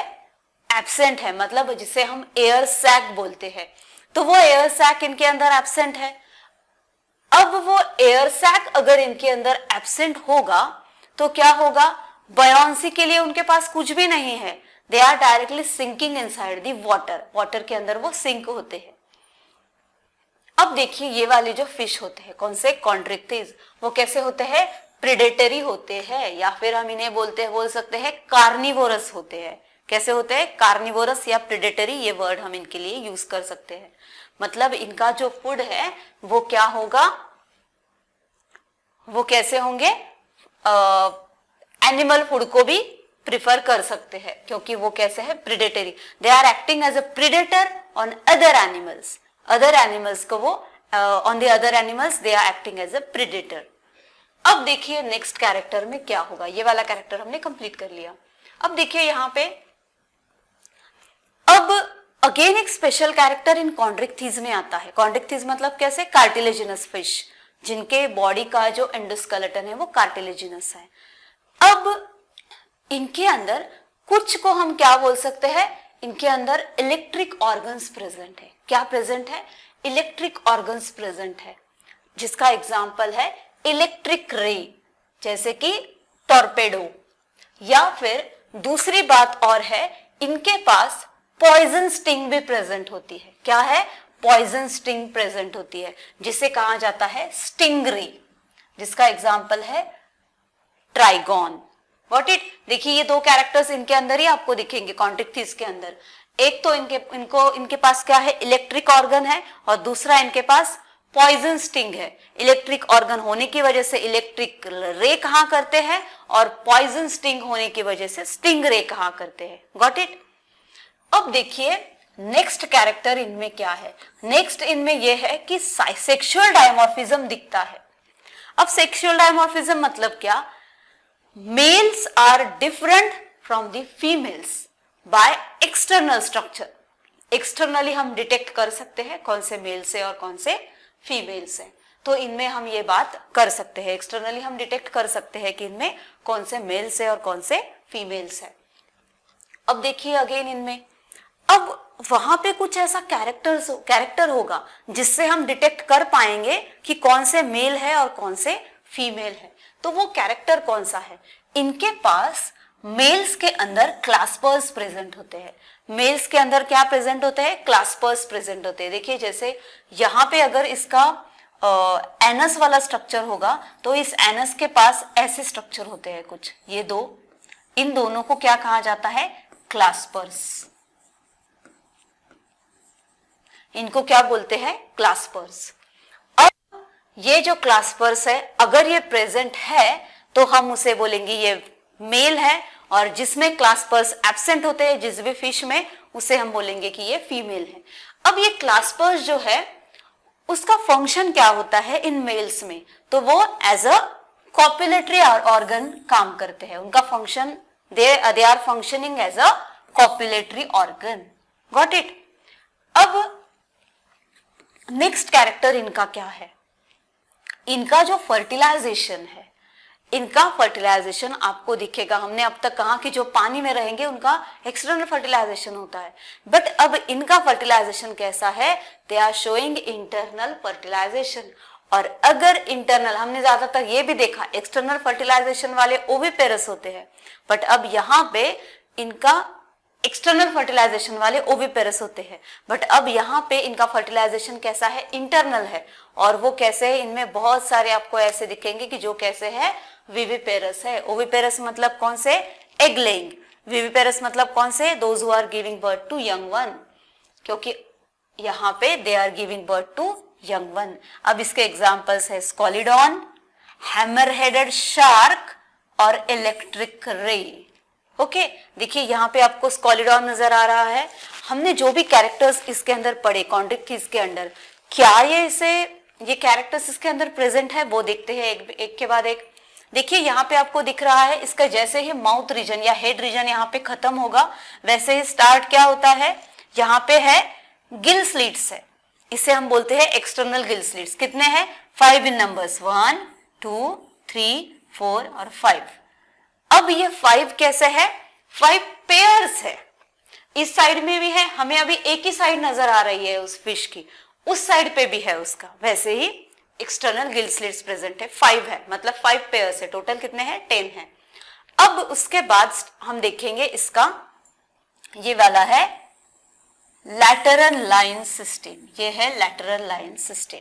एब्सेंट है, मतलब जिसे हम एयर सैक बोलते हैं, तो वो एयर सैक इनके अंदर एब्सेंट है। अब वो एयर सैक अगर इनके अंदर एब्सेंट होगा तो क्या होगा, बयांसी के लिए उनके पास कुछ भी नहीं है, they are directly sinking inside the water, water के अंदर वो सिंक होते हैं। अब देखिए ये वाले जो फिश होते हैं, कौन से, कॉन्ड्रिक्टिस, वो कैसे होते हैं, प्रेडेटरी होते हैं, या फिर हम इन्हें बोल सकते हैं कार्निवोरस होते हैं। कैसे होते हैं, कार्निवोरस या प्रेडेटरी, ये वर्ड हम इनके लिए यूज कर सकते हैं। मतलब इनका जो फूड है वो क्या होगा, वो कैसे होंगे, एनिमल फूड को भी प्रिफर कर सकते हैं, क्योंकि वो कैसे है, predatory, they are acting as a predator on other animals, other animals को वो on the other animals they are acting as a predator. अब देखिए नेक्स्ट कैरेक्टर में क्या होगा, ये वाला कैरेक्टर हमने कंप्लीट कर लिया। अब देखिए यहां पे अब अगेन एक स्पेशल कैरेक्टर इन कॉन्ड्रिक्थिस में आता है। कॉन्ड्रिक्थिस मतलब कैसे, कार्टिलेजिनस फिश, जिनके बॉडी का जो एंडोस्केलेटन है वो कार्टिलेजिनस है। अब इनके अंदर कुछ को हम क्या बोल सकते हैं, इनके अंदर इलेक्ट्रिक ऑर्गन्स प्रेजेंट है। क्या प्रेजेंट है, इलेक्ट्रिक ऑर्गन्स प्रेजेंट है, जिसका एग्जाम्पल है इलेक्ट्रिक रे, जैसे कि टॉर्पेडो। या फिर दूसरी बात और है, इनके पास पॉइजन स्टिंग भी प्रेजेंट होती है। क्या है, पॉइजन स्टिंग प्रेजेंट होती है, जिसे कहा जाता है स्टिंगरी, जिसका एग्जाम्पल है ट्राइगॉन। व्हाट इट, देखिए ये दो कैरेक्टर्स इनके अंदर ही आपको दिखेंगे कॉन्ड्रिक्थिस के अंदर। एक तो इनके पास क्या है, इलेक्ट्रिक ऑर्गन है, और दूसरा इनके पास पॉइजन स्टिंग है। इलेक्ट्रिक ऑर्गन होने की वजह से इलेक्ट्रिक रे कहाँ करते हैं, और पॉइजन स्टिंग होने की वजह से स्टिंग रे कहाँ करते हैं। Got it? अब देखिए नेक्स्ट कैरेक्टर इनमें क्या है, नेक्स्ट इनमें यह है कि सेक्सुअल डायमॉर्फिज्म दिखता है। अब सेक्सुअल डायमॉर्फिज्म मतलब क्या, males are different from the females by external structure. Externally हम डिटेक्ट कर सकते हैं कौन से मेल्स है और कौन से फीमेल्स है, तो इनमें हम ये बात कर सकते हैं, एक्सटर्नली हम डिटेक्ट कर सकते हैं कि इनमें कौन से मेल्स है और कौन से फीमेल्स है। अब देखिए अगेन इनमें अब वहां पे कुछ ऐसा कैरेक्टर होगा जिससे हम डिटेक्ट कर पाएंगे कि कौन से मेल है और कौन से फीमेल है। तो वो कैरेक्टर कौन सा है, इनके पास मेल्स के अंदर क्लास्पर्स प्रेजेंट होते हैं। मेल्स के अंदर क्या प्रेजेंट होते हैं, क्लास्पर्स प्रेजेंट होते हैं। देखिए जैसे यहाँ पे अगर इसका एनस वाला स्ट्रक्चर होगा तो इस एनस के पास ऐसे स्ट्रक्चर होते हैं कुछ, ये दो, इन दोनों को क्या कहा जाता है, क्लास्पर्स। इनको क्या बोलते हैं? क्लास्पर्स। अब ये जो क्लास्पर्स है, अगर ये प्रेजेंट है तो हम उसे बोलेंगे ये मेल है, और जिसमें क्लास्पर्स एब्सेंट होते हैं जिस भी फिश में, उसे हम बोलेंगे कि ये फीमेल है। अब ये क्लास्पर्स जो है उसका फंक्शन क्या होता है इन मेल्स में? तो वो एज अ कॉपुलेटरी ऑर्गन काम करते हैं। उनका function, they are functioning as a copulatory organ. Got it? अब नेक्स्ट कैरेक्टर इनका क्या है? इनका जो फर्टिलाइजेशन है, इनका फर्टिलाइजेशन आपको दिखेगा। हमने अब तक कहा कि जो पानी में रहेंगे उनका एक्सटर्नल फर्टिलाइजेशन होता है, बट अब इनका फर्टिलाइजेशन कैसा है? They are showing internal fertilisation. और अगर इंटरनल, हमने ज्यादातर ये भी देखा एक्सटर्नल फर्टिलाइजेशन वाले ओविपेरस होते हैं, बट अब यहाँ पे इनका एक्सटर्नल फर्टिलाइजेशन वाले ओविपेरस होते हैं, बट अब यहाँ पे इनका फर्टिलाइजेशन कैसा है? इंटरनल है। और वो कैसे है? इनमें बहुत सारे आपको ऐसे दिखेंगे कि जो कैसे है? विविपेरस है। ओविपेरस मतलब कौन से? Egg laying. विविपेरस मतलब कौन से? Those who are giving birth to young one, क्योंकि यहाँ पे they are giving birth to young one. अब इसके एग्जाम्पल्स है स्कॉलिडॉन, हैमर हेडेड शार्क और इलेक्ट्रिक रे। ओके, देखिए यहाँ पे आपको स्कॉलिडॉन नजर आ रहा है। हमने जो भी कैरेक्टर्स इसके अंदर पढ़े कॉन्ड्रिक्थिस के अंदर, क्या ये कैरेक्टर्स इसके अंदर प्रेजेंट है वो देखते हैं एक के बाद एक। देखिए यहाँ पे आपको दिख रहा है, इसका जैसे ही माउथ रीजन या हेड रीजन यहाँ पे खत्म होगा, वैसे ही स्टार्ट क्या होता है? यहाँ पे है गिल स्लिट्स है, इसे हम बोलते हैं एक्सटर्नल गिल स्लिट्स। कितने हैं? 5 इन नंबर्स, 1 2 3 4 और 5। अब ये 5 कैसे है? 5 पेयर्स है। इस साइड में भी है, हमें अभी एक ही साइड नजर आ रही है उस फिश की, उस साइड पे भी है उसका, वैसे ही एक्सटर्नल गिल स्लिट्स प्रेजेंट है। 5 है, मतलब 5 पेयर्स है। टोटल कितने हैं? 10 है। अब उसके बाद हम देखेंगे इसका, ये वाला है लैटरल लाइन सिस्टम। ये है लैटरल लाइन सिस्टम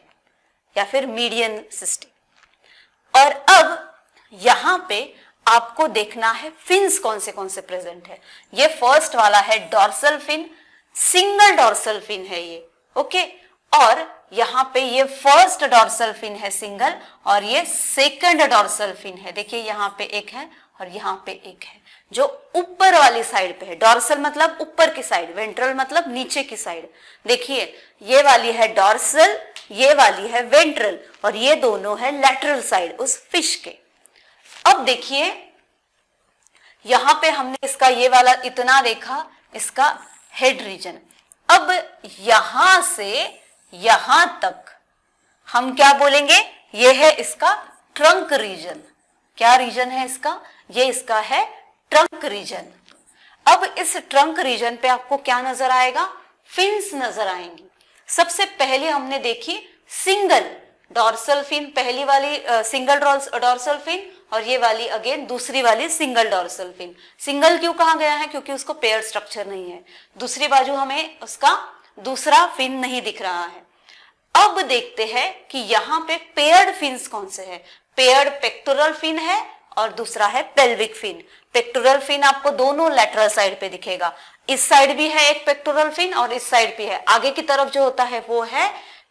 या फिर मीडियन सिस्टम। और अब यहां पे आपको देखना है फिन्स कौन से प्रेजेंट है। ये फर्स्ट वाला है dorsal fin, single dorsal fin है ये। ओके, और यहाँ पे ये फर्स्ट डॉर्सल फिन है सिंगल, और ये सेकंड डॉर्सल फिन है। देखिए यहाँ पे एक है और यहाँ पे एक है, जो ऊपर वाली साइड पे है। डॉर्सल मतलब ऊपर की साइड, वेंट्रल मतलब नीचे की साइड। देखिए ये वाली है डॉर्सल, ये वाली है वेंट्रल, और ये दोनों है लैटरल साइड उस फिश के। अब देखिए यहां पे हमने इसका ये वाला इतना देखा, इसका हेड रीजन। अब यहां से यहां तक हम क्या बोलेंगे? ये है इसका ट्रंक रीजन। क्या रीजन है इसका? ये इसका है ट्रंक रीजन। अब इस ट्रंक रीजन पे आपको क्या नजर आएगा? फिन्स नजर आएंगी। सबसे पहले हमने देखी सिंगल डॉर्सल फिन, पहली वाली सिंगल डॉर्सल फिन, और ये वाली अगेन दूसरी वाली सिंगल डॉर्सल फिन। सिंगल क्यों कहा गया है? क्योंकि उसको पेयर स्ट्रक्चर नहीं है, दूसरी बाजू हमें उसका दूसरा फिन नहीं दिख रहा है। अब देखते हैं कि यहाँ पे पेयर्ड फिन्स कौन से हैं। पेयर्ड पेक्टोरल फिन है और दूसरा है पेल्विक फिन। पेक्टोरल फिन आपको दोनों लैटरल साइड पे दिखेगा, इस साइड भी है एक पेक्टोरल फिन और इस साइड भी है। आगे की तरफ जो होता है वो है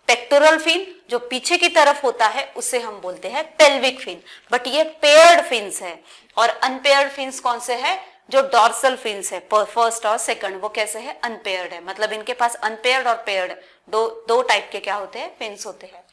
पेक्टोरल फिन, जो पीछे की तरफ होता है उसे हम बोलते हैं पेल्विक फिन। बट ये पेयर्ड फिन्स है। और अनपेयर्ड फिन्स कौन से है? जो डॉर्सल फिन्स है फर्स्ट और सेकंड, वो कैसे है? अनपेयर्ड है। मतलब इनके पास अनपेयर्ड और पेयर्ड दो टाइप के क्या होते हैं? फिन्स होते हैं।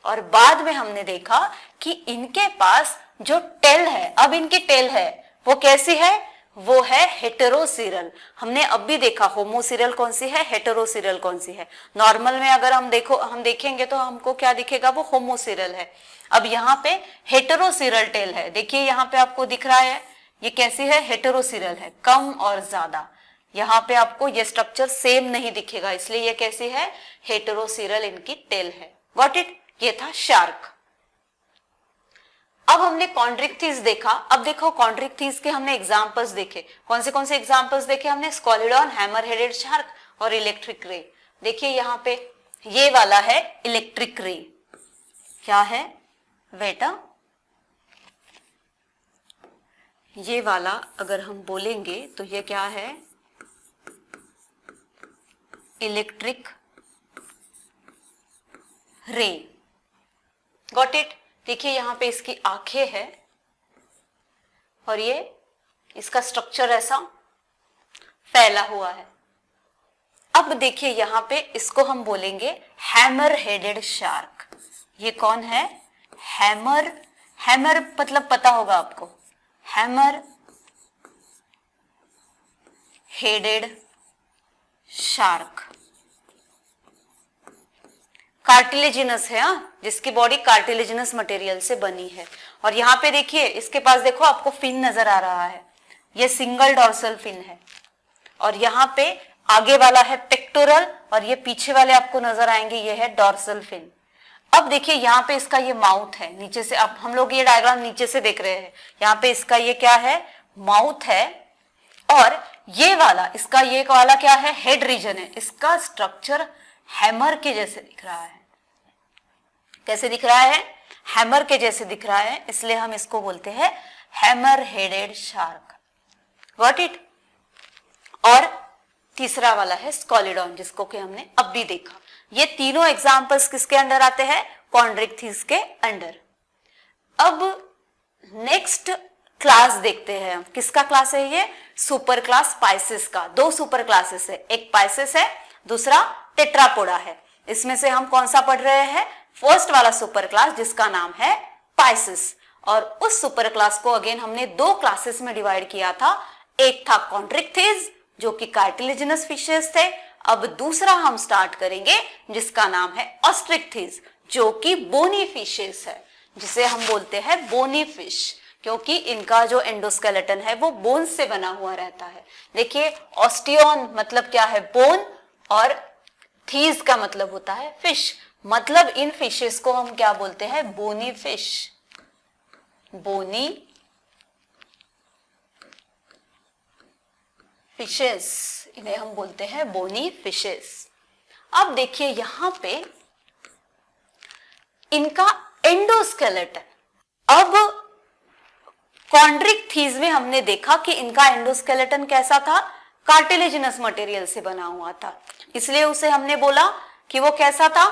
और बाद में हमने देखा कि इनके पास जो टेल है, अब इनकी टेल है वो कैसी है? वो है हेटेरोसिरल। हमने अब भी देखा होमोसिरल कौन सी है, हेटेरोसिरल कौन सी है। नॉर्मल में अगर हम देखेंगे तो हमको क्या दिखेगा? वो होमोसिरल है। अब यहाँ पे हेटेरोसिरल टेल है। देखिए यहाँ पे आपको दिख रहा है ये कैसी है? हेटेरोसिरल है, कम और ज्यादा। यहाँ पे आपको ये स्ट्रक्चर सेम नहीं दिखेगा, इसलिए ये कैसी है? हेटेरोसिरल इनकी टेल है। Got it? ये था शार्क। अब हमने कॉन्ड्रिक्थिस देखा। अब देखो कॉन्ड्रिक्थिस के हमने एग्जांपल्स देखे। कौन से एग्जांपल्स देखे हमने? स्कॉलिडॉन, हैमर हेडेड शार्क और इलेक्ट्रिक रे। देखिए यहाँ पे ये वाला है इलेक्ट्रिक रे। क्या है बेटा? ये वाला अगर हम बोलेंगे तो ये क्या है? Electric ray. Got it? देखिए यहां पे इसकी आंखें हैं और ये इसका स्ट्रक्चर ऐसा फैला हुआ है। अब देखिए यहां पे इसको हम बोलेंगे हैमर हेडेड शार्क। ये कौन है? हैमर। हैमर मतलब पता होगा आपको, हैमर हेडेड शार्क। कार्टिलेजिनस है, जिसकी बॉडी कार्टिलेजिनस मटेरियल से बनी है। और यहाँ पे देखिए इसके पास देखो आपको फिन नजर आ रहा है, ये सिंगल डॉर्सल फिन है। और यहाँ पे आगे वाला है पेक्टोरल और ये पीछे वाले आपको नजर आएंगे, ये है डॉर्सल फिन। अब देखिए यहाँ पे इसका ये माउथ है, नीचे से। अब हम लोग ये डायग्राम नीचे से देख रहे हैं, यहाँ पे इसका ये क्या है? माउथ है। और ये वाला इसका ये वाला क्या है? हेड रीजन है। इसका स्ट्रक्चर हैमर के जैसे दिख रहा है। कैसे दिख रहा है? हैमर के जैसे दिख रहा है, इसलिए हम इसको बोलते हैं hammer headed shark. Got it? और तीसरा वाला है स्कॉलिडॉन, जिसको कि हमने अब भी देखा। ये तीनों एग्जांपल्स किसके अंडर आते हैं? कॉन्ड्रिक्थिस के अंडर। अब नेक्स्ट क्लास देखते हैं हम। किसका क्लास है ये? सुपर क्लास पाइसेस का। दो सुपर क्लासेस है, एक पाइसेस है, दूसरा टेट्रापोडा है। इसमें से हम कौन सा पढ़ रहे हैं? फर्स्ट वाला सुपर क्लास, जिसका नाम है पाइसेस। और उस सुपर क्लास को अगेन हमने दो क्लासेस में डिवाइड किया था। एक था कॉन्ड्रिक्थिस, जो कि कार्टिलेजिनस फिशेस थे। अब दूसरा हम स्टार्ट करेंगे, जिसका नाम है ऑस्ट्रिक्थिस, जो कि बोनी फिशेस है, जिसे हम बोलते हैं बोनी फिश, क्योंकि इनका जो एंडोस्केलेटन है वो बोन से बना हुआ रहता है। देखिए ऑस्टियन मतलब क्या है? बोन, और थीस का मतलब होता है फिश। मतलब इन फिशेस को हम क्या बोलते हैं? Bony fish. बोनी फिशेस, इन्हें हम बोलते हैं बोनी फिशेस। अब देखिए यहां पे इनका एंडोस्केलेटन। अब कॉन्ड्रिक्थिस में हमने देखा कि इनका एंडोस्केलेटन कैसा था? कार्टिलेजिनस मटेरियल से बना हुआ था, इसलिए उसे हमने बोला कि वो कैसा था?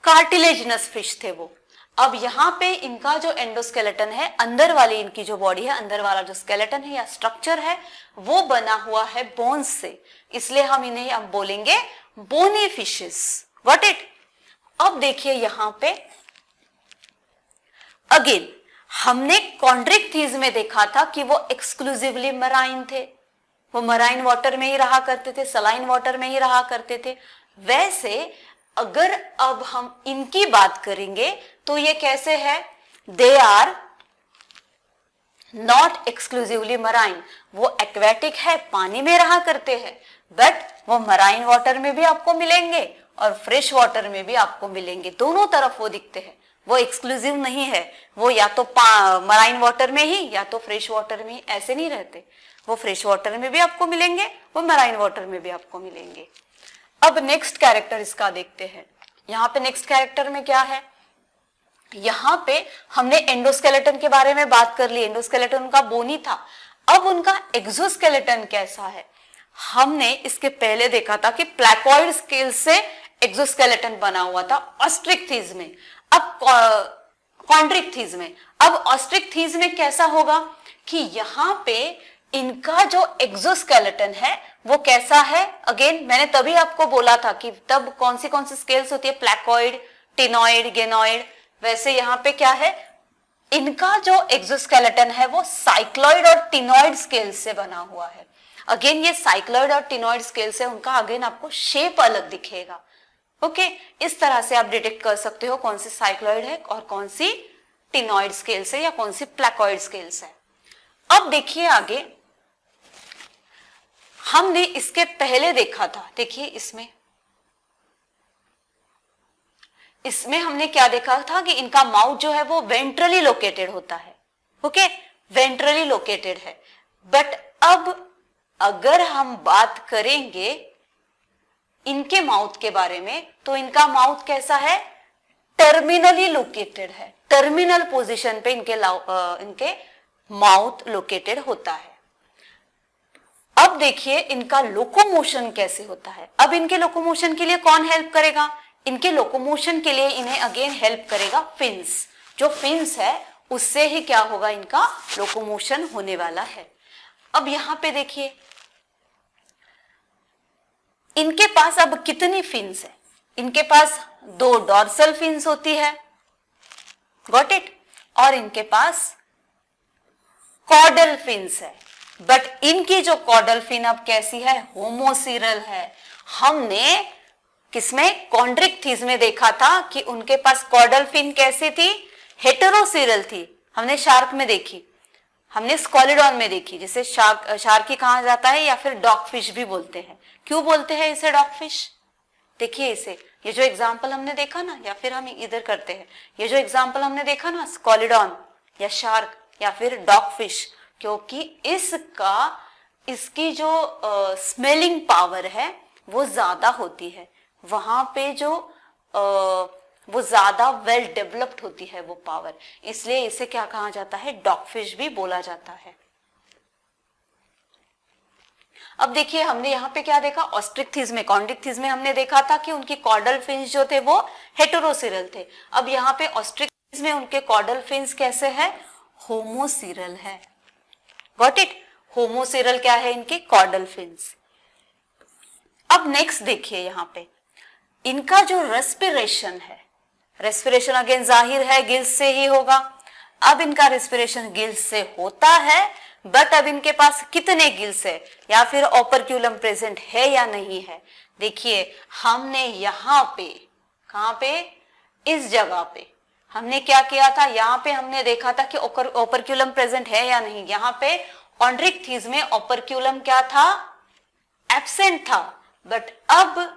कार्टिलेजिनस फिश थे वो। अब यहाँ पे इनका जो एंडोस्केलेटन है, अंदर वाली इनकी जो बॉडी है, अंदर वाला जो स्केलेटन है या स्ट्रक्चर है, वो बना हुआ है बोन्स से, इसलिए हम इन्हें अब बोलेंगे बोनी फिशेस। Got it? अब देखिए यहाँ पे अगेन हमने कॉन्ड्रिक्थिस में देखा था कि वो एक्सक्लूसिवली मराइन थे, वो मराइन वाटर में ही रहा करते थे, सलाइन वाटर में ही रहा करते थे। वैसे अगर अब हम इनकी बात करेंगे तो ये कैसे है? They are not exclusively marine. वो एक्वेटिक है, पानी में रहा करते हैं, बट वो मराइन वाटर में भी आपको मिलेंगे और फ्रेश वाटर में भी आपको मिलेंगे, दोनों तरफ वो दिखते हैं। वो एक्सक्लूसिव नहीं है, वो या तो मराइन वाटर में ही या तो फ्रेश वाटर में ही, ऐसे नहीं रहते। वो फ्रेश वाटर में भी आपको मिलेंगे, वो मराइन वाटर में भी आपको मिलेंगे। अब नेक्स्ट कैरेक्टर इसका देखते हैं। यहाँ पे नेक्स्ट कैरेक्टर में क्या है? यहाँ पे हमने एंडोस्केलेटन के बारे में बात कर ली, एंडोस्केलेटन उनका बोनी था। अब उनका एक्सोस्केलेटन कैसा है? हमने इसके पहले देखा था कि प्लैकॉइड स्केल से एक्सोस्केलेटन बना हुआ था ऑस्ट्रिक्थिस में। अब कॉन्ड्रिक्थिस में, अब ऑस्ट्रिक्थिस में कैसा होगा कि यहाँ पे इनका जो एक्सोस्केलेटन है वो कैसा है? अगेन मैंने तभी आपको बोला था कि तब कौन सी स्केल्स होती है? प्लैकॉइड, टिनॉइड, गेनॉइड। वैसे यहाँ पे क्या है? इनका जो एक्सोस्केलेटन है वो साइक्लॉइड और टिनॉइड स्केल से बना हुआ है। अगेन ये साइक्लॉइड और टिनॉइड स्केल से उनका अगेन आपको शेप अलग दिखेगा। ओके, इस तरह से आप डिटेक्ट कर सकते हो कौन सी साइक्लॉइड है और कौन सी टिनॉइड स्केल से या कौन सी प्लैकॉइड स्केल से। अब देखिए आगे हमने इसके पहले देखा था, देखिए इसमें हमने क्या देखा था कि इनका माउथ जो है वो वेंट्रली लोकेटेड होता है। ओके, वेंट्रली लोकेटेड है। बट अब अगर हम बात करेंगे इनके माउथ के बारे में तो इनका माउथ कैसा है? टर्मिनली लोकेटेड है। टर्मिनल पोजीशन पे इनके माउथ लोकेटेड होता है। अब देखिए इनका लोकोमोशन कैसे होता है। अब इनके लोकोमोशन के लिए कौन हेल्प करेगा? इनके लोकोमोशन के लिए इन्हें अगेन हेल्प करेगा फिन्स। जो फिन्स है उससे ही क्या होगा, इनका लोकोमोशन होने वाला है। अब यहां पे देखिए इनके पास अब कितनी फिन्स है, इनके पास 2 डॉर्सल फिन्स होती है, गॉट इट, और इनके पास कॉर्डल फिन्स है। बट इनकी जो कॉर्डल फिन अब कैसी है, होमोसीरल है। हमने किसमें, कॉन्ड्रिक्थिस में देखा था कि उनके पास कॉर्डल फिन कैसी थी, हेटेरोसीरल थी। हमने शार्क में देखी, हमने स्कॉलिडॉन में देखी, जिसे शार्की कहा जाता है या फिर डॉगफिश भी बोलते हैं। क्यों बोलते हैं इसे डॉगफिश, देखिए इसे, ये जो एग्जाम्पल हमने देखा ना, या फिर हम इधर करते हैं, ये जो एग्जाम्पल हमने देखा ना, स्कॉलिडॉन या शार्क या फिर डॉगफिश, क्योंकि इसकी जो स्मेलिंग पावर है वो ज्यादा होती है, वहां पे जो वो ज्यादा वेल डेवलप्ड होती है वो पावर, इसलिए इसे क्या कहा जाता है, डॉगफिश भी बोला जाता है। अब देखिए हमने यहाँ पे क्या देखा, ऑस्ट्रिक्थिस में, कॉन्ड्रिक्थिस में हमने देखा था कि उनकी कॉर्डल फिन्स जो थे वो हेटेरोसीरल थे। अब यहाँ पे ऑस्ट्रिक्थिस में उनके कॉर्डल फिन्स कैसे है, होमोसीरल है, गॉट इट। होमोसीरल क्या है, इनके कॉर्डल फिन्स। अब नेक्स्ट देखिए यहाँ पे इनका जो रेस्पिरेशन है, रेस्पिरेशन अगेन जाहिर है गिल्स से ही होगा। अब इनका रेस्पिरेशन गिल्स से होता है, बट अब इनके पास कितने गिल्स है या फिर ओपर्क्यूलम प्रेजेंट है या नहीं है। देखिए हमने यहाँ पे, कहाँ पे, इस जगह पे हमने क्या किया था, यहाँ पे हमने देखा था कि ओपर्क्यूलम प्रेजेंट है या नहीं। यहाँ पे कॉन्ड्रिक्थिस में ओपर्क्यूलम क्या था, एब्सेंट था, बट अब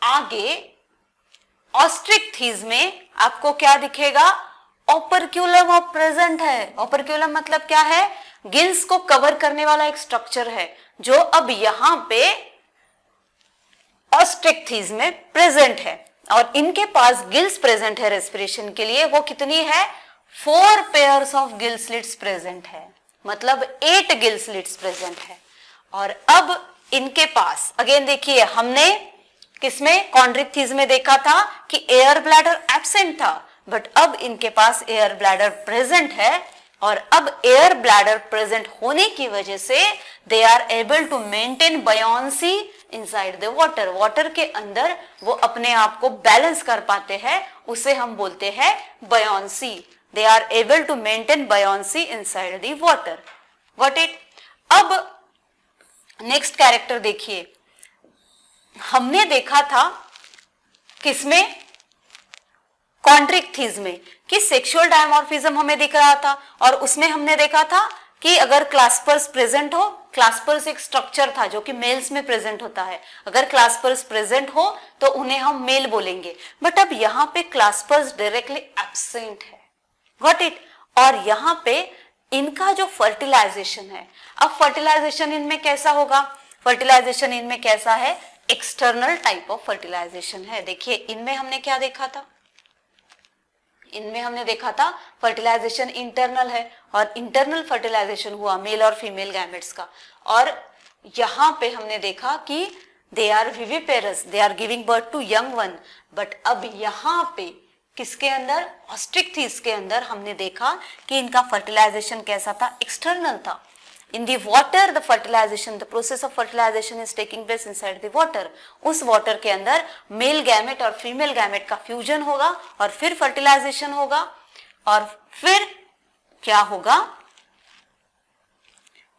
आगे ऑस्ट्रिक्थिस में आपको क्या दिखेगा, ओपर्क्यूलम ऑफ प्रेजेंट है। ओपर्क्यूलम मतलब क्या है, गिल्स को कवर करने वाला एक स्ट्रक्चर है जो अब यहां पे ऑस्ट्रिक्थिस में प्रेजेंट है, और इनके पास गिल्स प्रेजेंट है रेस्पिरेशन के लिए। वो कितनी है, 4 pairs of gill slits present है, मतलब 8 गिल स्लिट्स प्रेजेंट है। और अब इनके पास अगेन देखिए हमने किसमें, कॉन्ड्रिक्थिस में देखा था कि एयर ब्लैडर एब्सेंट था, बट अब इनके पास एयर ब्लैडर प्रेजेंट है, और अब एयर ब्लैडर प्रेजेंट होने की वजह से they are able to maintain buoyancy inside the water. Water के अंदर वो अपने आप को बैलेंस कर पाते हैं, उसे हम बोलते हैं buoyancy. They are able to maintain buoyancy inside the water, got it. अब नेक्स्ट कैरेक्टर देखिए, हमने देखा था किसमें, कॉन्ड्रिक्थिस में, कि सेक्सुअल डायमॉर्फिज्म हमें दिख रहा था, और उसमें हमने देखा था कि अगर क्लास्पर्स प्रेजेंट हो, क्लास्पर्स एक स्ट्रक्चर था जो कि मेल्स में प्रेजेंट होता है, अगर क्लास्पर्स प्रेजेंट हो तो उन्हें हम मेल बोलेंगे, बट अब यहाँ पे क्लास्पर्स डायरेक्टली एब्सेंट है, गॉट इट। और यहाँ पे इनका जो फर्टिलाइजेशन है, अब फर्टिलाइजेशन इनमें कैसा होगा, फर्टिलाइजेशन इनमें कैसा है, एक्सटर्नल टाइप ऑफ फर्टिलाइजेशन है। देखिए इनमें हमने क्या देखा था, इनमें हमने देखा था फर्टिलाइजेशन इंटरनल है, और इंटरनल फर्टिलाइजेशन हुआ मेल और फीमेल गैमेट्स का। और यहाँ पे हमने देखा कि they are viviparous, they are giving birth to young one. But अब यहाँ पे किसके अंदर, ऑस्ट्रिक्थिस के अंदर हमने देखा कि इनका फर्टिलाइजेशन कैसा था, एक्सटर्नल था। In the water, the fertilization, the process of fertilization is taking place inside the water. उस water के अंदर मेल गैमेट और फीमेल गैमेट का फ्यूजन होगा, और फिर फर्टिलाइजेशन होगा, और फिर क्या होगा,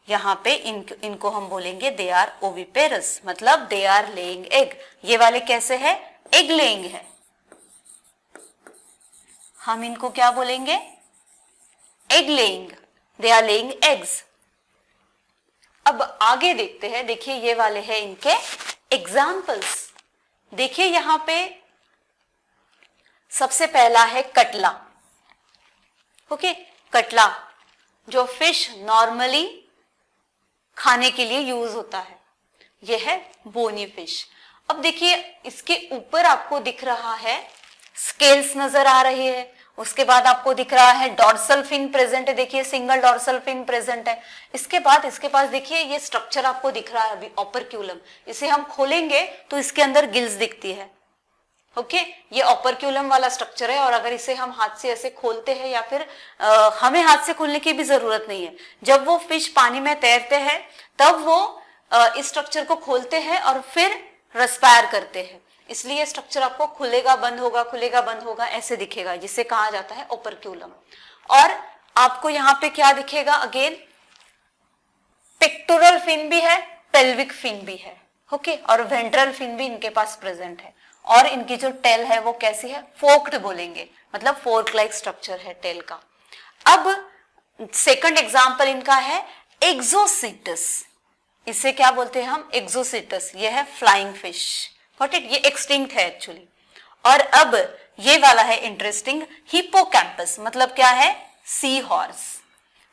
यहाँ पे इनको हम बोलेंगे दे आर ओविपेरस, मतलब दे आर लेइंग एग। ये वाले कैसे है, एग लेइंग है, हम इनको क्या बोलेंगे, egg laying, they are laying eggs. अब आगे देखते हैं, देखिए ये वाले हैं इनके एग्जाम्पल्स। देखिए यहां पे सबसे पहला है कटला, ओके। कटला जो फिश नॉर्मली खाने के लिए यूज होता है, यह है बोनी फिश। अब देखिए इसके ऊपर आपको दिख रहा है, स्केल्स नजर आ रही है, उसके बाद आपको दिख रहा है डॉर्सल फिन प्रेजेंट है, देखिए सिंगल डॉर्सल फिन प्रेजेंट है। इसके बाद इसके पास देखिए ये स्ट्रक्चर आपको दिख रहा है अभी, ओपर्क्यूलम। इसे हम खोलेंगे तो इसके अंदर गिल्स दिखती है, ओके ये ओपर्क्यूलम वाला स्ट्रक्चर है और अगर इसे हम हाथ से ऐसे खोलते हैं या फिर हमें हाथ से खोलने की भी जरूरत नहीं है, जब वो फिश पानी में तैरते हैं तब वो इस स्ट्रक्चर को खोलते हैं और फिर रेस्पायर करते हैं, इसलिए स्ट्रक्चर आपको खुलेगा बंद होगा ऐसे दिखेगा, जिसे कहा जाता है ओपर्क्यूलम। और आपको यहाँ पे क्या दिखेगा, अगेन पेक्टोरल फिन भी है, पेल्विक फिन भी है, ओके और वेंट्रल फिन भी इनके पास प्रेजेंट है। और इनकी जो टेल है वो कैसी है, फोर्क्ड बोलेंगे, मतलब फोर्क लाइक स्ट्रक्चर है टेल का। अब सेकंड एग्जांपल इनका है एक्सोसीटस, इसे क्या बोलते हैं हम, एक्सोसीटस, ये है फ्लाइंग फिश, गॉट इट, ये एक्सटिंक्ट है एक्चुअली। और अब ये वाला है इंटरेस्टिंग, हिपोकैम्पस, मतलब क्या है, सी हॉर्स।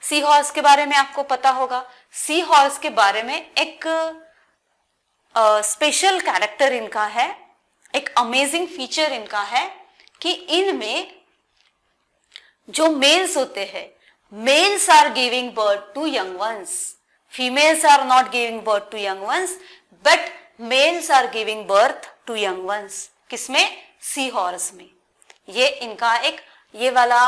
सी हॉर्स के बारे में आपको पता होगा, सी हॉर्स के बारे में एक स्पेशल कैरेक्टर इनका है, एक अमेजिंग फीचर इनका है कि इनमें जो मेल्स होते हैं, males are giving birth to young ones, females are not giving birth to young ones but males are giving birth to young ones. किसमें, सी हॉर्स में। ये इनका एक ये वाला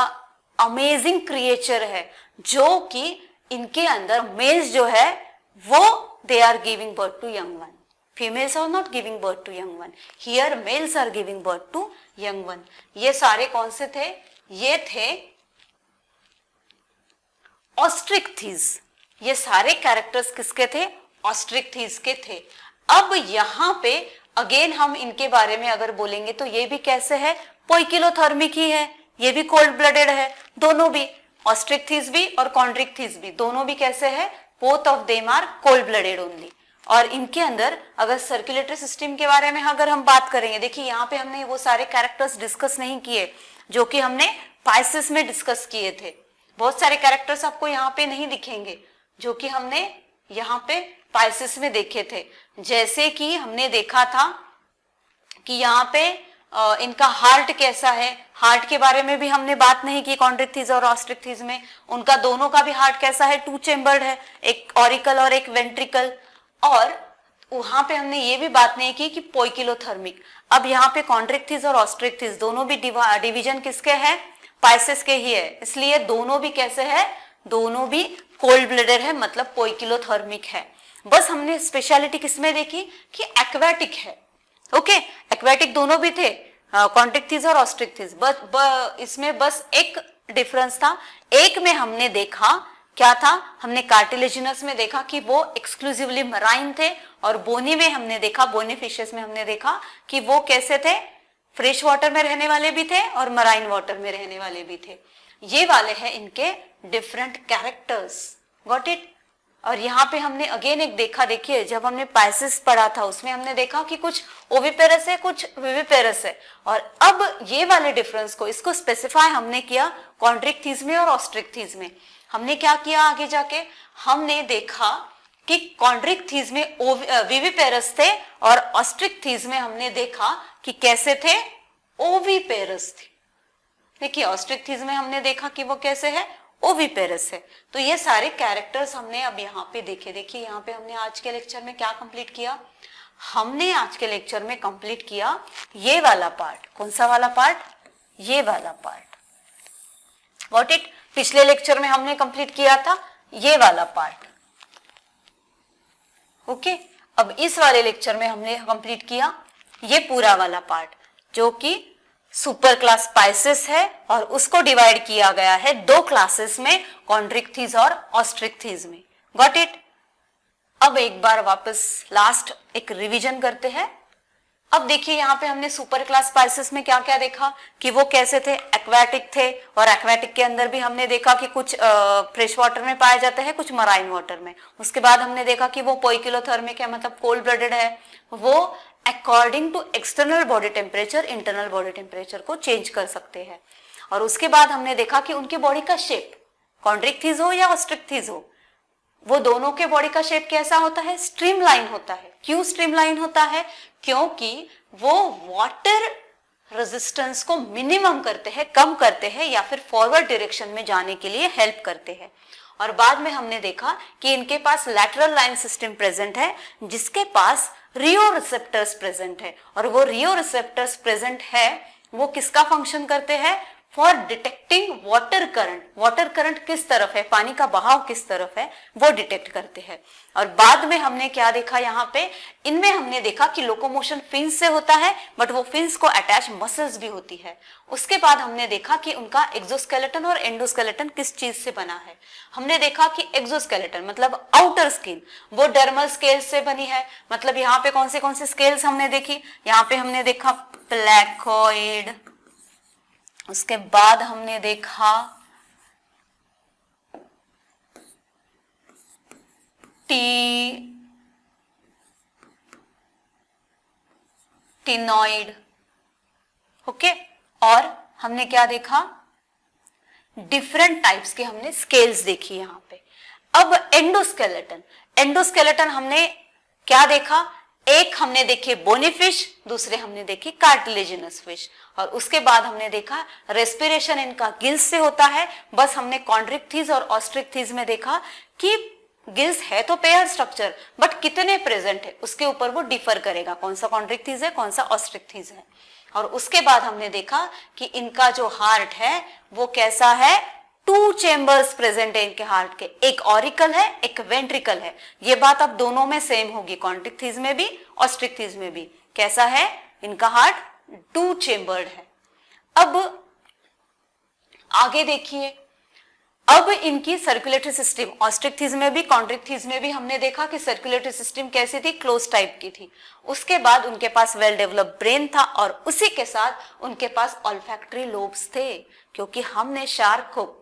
अमेजिंग क्रिएचर है जो कि इनके अंदर मेल्स जो है वो they are giving birth to young one, females are not giving birth to young one, here males are giving birth to young one। ये सारे कौन से थे, ये थे ऑस्ट्रिक्थीज, ये सारे कैरेक्टर्स किसके थे, ऑस्ट्रिक्थीज के थे। अब यहाँ पे अगेन हम इनके बारे में अगर बोलेंगे तो ये भी कैसे है, पोइकिलोथर्मिक ही है, ये भी कोल्ड ब्लडेड है, दोनों भी ऑस्ट्रिक्थीज भी और कॉन्ड्रिक्थीज भी, दोनों भी कैसे है, both of them are cold blooded only. और इनके अंदर अगर सर्कुलेटरी सिस्टम के बारे में अगर हम बात करेंगे, देखिए यहाँ पे हमने वो सारे कैरेक्टर्स डिस्कस नहीं किए जो कि हमने पाइसेस में डिस्कस किए थे। बहुत सारे कैरेक्टर्स आपको यहाँ पे नहीं दिखेंगे जो कि हमने यहाँ पे पाइसेस में देखे थे। जैसे कि हमने देखा था कि यहाँ पे इनका हार्ट कैसा है, हार्ट के बारे में भी हमने बात नहीं की कॉन्ड्रिक्थीज और ऑस्ट्रिक्थीज में, उनका दोनों का भी हार्ट कैसा है, टू चेम्बर्ड है, एक ऑरिकल और एक वेंट्रिकल। और वहां पे हमने ये भी बात नहीं की कि पोइकिलोथर्मिक। अब यहाँ पे कॉन्ड्रिक्थीज और ऑस्ट्रिक्थीज दोनों भी डिवीजन किसके हैं, पाइसेस के ही है, इसलिए दोनों भी कैसे है, दोनों भी कोल्ड ब्लडेड है, मतलब पोइकिलोथर्मिक है। बस हमने स्पेशलिटी किसमें देखी कि एक्वेटिक है, ओके एक्वेटिक दोनों भी थे, कॉन्ड्रिक्थीज और ऑस्ट्रिक्थीज, इसमें बस एक डिफरेंस था, एक में हमने देखा क्या था, हमने कार्टिलेजिनस में देखा कि वो एक्सक्लूसिवली मराइन थे, और बोनी में हमने देखा, बोनी फिशेस में हमने देखा कि वो कैसे थे, फ्रेश वाटर में रहने वाले भी थे और मराइन वाटर में रहने वाले भी थे। ये वाले हैं इनके डिफरेंट कैरेक्टर्स, गॉट इट। और यहाँ पे हमने अगेन एक देखा, देखिए जब हमने पाइसेस पढ़ा था उसमें हमने देखा कि कुछ ओविपेरस है, कुछ विविपेरस है, और अब ये वाले डिफरेंस को इसको स्पेसिफाई हमने किया कॉन्ड्रिक्थीज में और ऑस्ट्रिक्थीज में। हमने क्या किया, आगे जाके हमने देखा कि कॉन्ड्रिक्थीज में विविपेरस थे और ऑस्ट्रिक्थीज में हमने देखा कि कैसे थे, ओविपेरस थे। देखिए ऑस्ट्रिक्थीज में हमने देखा कि वो कैसे है, ओविपेरस है। तो ये सारे कैरेक्टर्स हमने अब यहाँ पे देखे। देखिए यहाँ पे हमने आज के लेक्चर में क्या कंप्लीट किया, हमने आज के लेक्चर में कंप्लीट किया ये वाला पार्ट। कौन सा वाला पार्ट, ये वाला पार्ट, गॉट इट। पिछले लेक्चर में हमने कंप्लीट किया था ये वाला पार्ट, ओके। अब इस वाले लेक्चर में हमने कंप्लीट किया ये पूरा वाला पार्ट जो कि सुपर क्लास पाइसेस है, और उसको डिवाइड किया गया है दो क्लासेस में, कॉन्ड्रिक्थीज और ऑस्ट्रिक्थीज में, गॉट इट। अब एक बार वापस लास्ट एक रिवीजन करते हैं। अब देखिए यहाँ पे हमने सुपर क्लास स्पाइसेस में क्या क्या देखा कि वो कैसे थे, एक्वेटिक थे, और एक्वेटिक के अंदर भी हमने देखा कि कुछ फ्रेश वाटर में पाए जाते हैं, कुछ मराइन वाटर में। उसके बाद हमने देखा कि वो पोइकिलोथर्मिक है, मतलब कोल्ड ब्लडेड है, वो according to external body temperature internal body temperature को चेंज कर सकते हैं। और उसके बाद हमने देखा कि उनके बॉडी का शेप, कॉन्ड्रिक्थीज हो या ऑस्ट्रिक्थीज हो, वो दोनों के बॉडी का शेप कैसा होता है, स्ट्रीमलाइन होता है। क्यों स्ट्रीमलाइन होता है, क्योंकि वो वाटर रेजिस्टेंस को मिनिमम करते हैं, कम करते हैं, या फिर फॉरवर्ड डायरेक्शन में जाने के लिए हेल्प करते हैं। और बाद में हमने देखा कि इनके पास लैटरल लाइन सिस्टम प्रेजेंट है, जिसके पास रियो रिसेप्टर्स प्रेजेंट है, और वो रियो रिसेप्टर्स प्रेजेंट है वो किसका फंक्शन करते हैं? For detecting water current. Water current किस तरफ है, पानी का बहाव किस तरफ है, वो डिटेक्ट करते हैं। और बाद में हमने क्या देखा, यहाँ पे इनमें हमने देखा कि लोकोमोशन फिन्स से होता है, बट वो फिन्स को अटैच मसल्स भी होती है। उसके बाद हमने देखा कि उनका एक्सोस्केलेटन और एंडोस्केलेटन किस चीज से बना है। हमने देखा कि एक्सोस्केलेटन मतलब आउटर स्किन वो डर्मल स्केल्स से बनी है। मतलब यहाँ पे कौन से स्केल्स हमने देखी, यहाँ पे हमने देखा प्लेकोइड, उसके बाद हमने देखा टिनॉइड, ओके। और हमने क्या देखा, डिफरेंट टाइप्स के हमने स्केल्स देखी यहाँ पे। अब एंडोस्केलेटन, एंडोस्केलेटन हमने क्या देखा, एक हमने देखे बोनी फिश, दूसरे हमने देखी कार्टिलेजिनस फिश। और उसके बाद हमने देखा रेस्पिरेशन इनका गिल्स से होता है। बस हमने कॉन्ड्रिक्थिस और ऑस्ट्रिक्थिस में देखा कि गिल्स है तो पेयर स्ट्रक्चर, बट कितने प्रेजेंट है उसके ऊपर वो डिफर करेगा, कौन सा कॉन्ड्रिक्थिस है, कौन सा ऑस्ट्रिक्थिस है। और उसके बाद हमने देखा कि इनका जो हार्ट है वो कैसा है, 2 चेंबर्स प्रेजेंट है इनके हार्ट के, एक ऑरिकल है, एक वेंट्रिकल है। ये बात अब दोनों में सेम होगी, कॉन्ड्रिक्थिस में भी, ऑस्ट्रिक्थिस में भी। कैसा है इनका हार्ट, 2 चेंबर्ड है। अब आगे देखिए, अब इनकी सर्कुलेटरी सिस्टम, ऑस्ट्रिक्थिस में भी कॉन्ड्रिक्थिस में भी हमने देखा कि सर्कुलेटरी सिस्टम कैसी थी, क्लोज टाइप की थी। उसके बाद उनके पास वेल डेवलप्ड ब्रेन था, और उसी के साथ उनके पास ऑल्फैक्टरी लोब्स थे, क्योंकि हमने शार्क को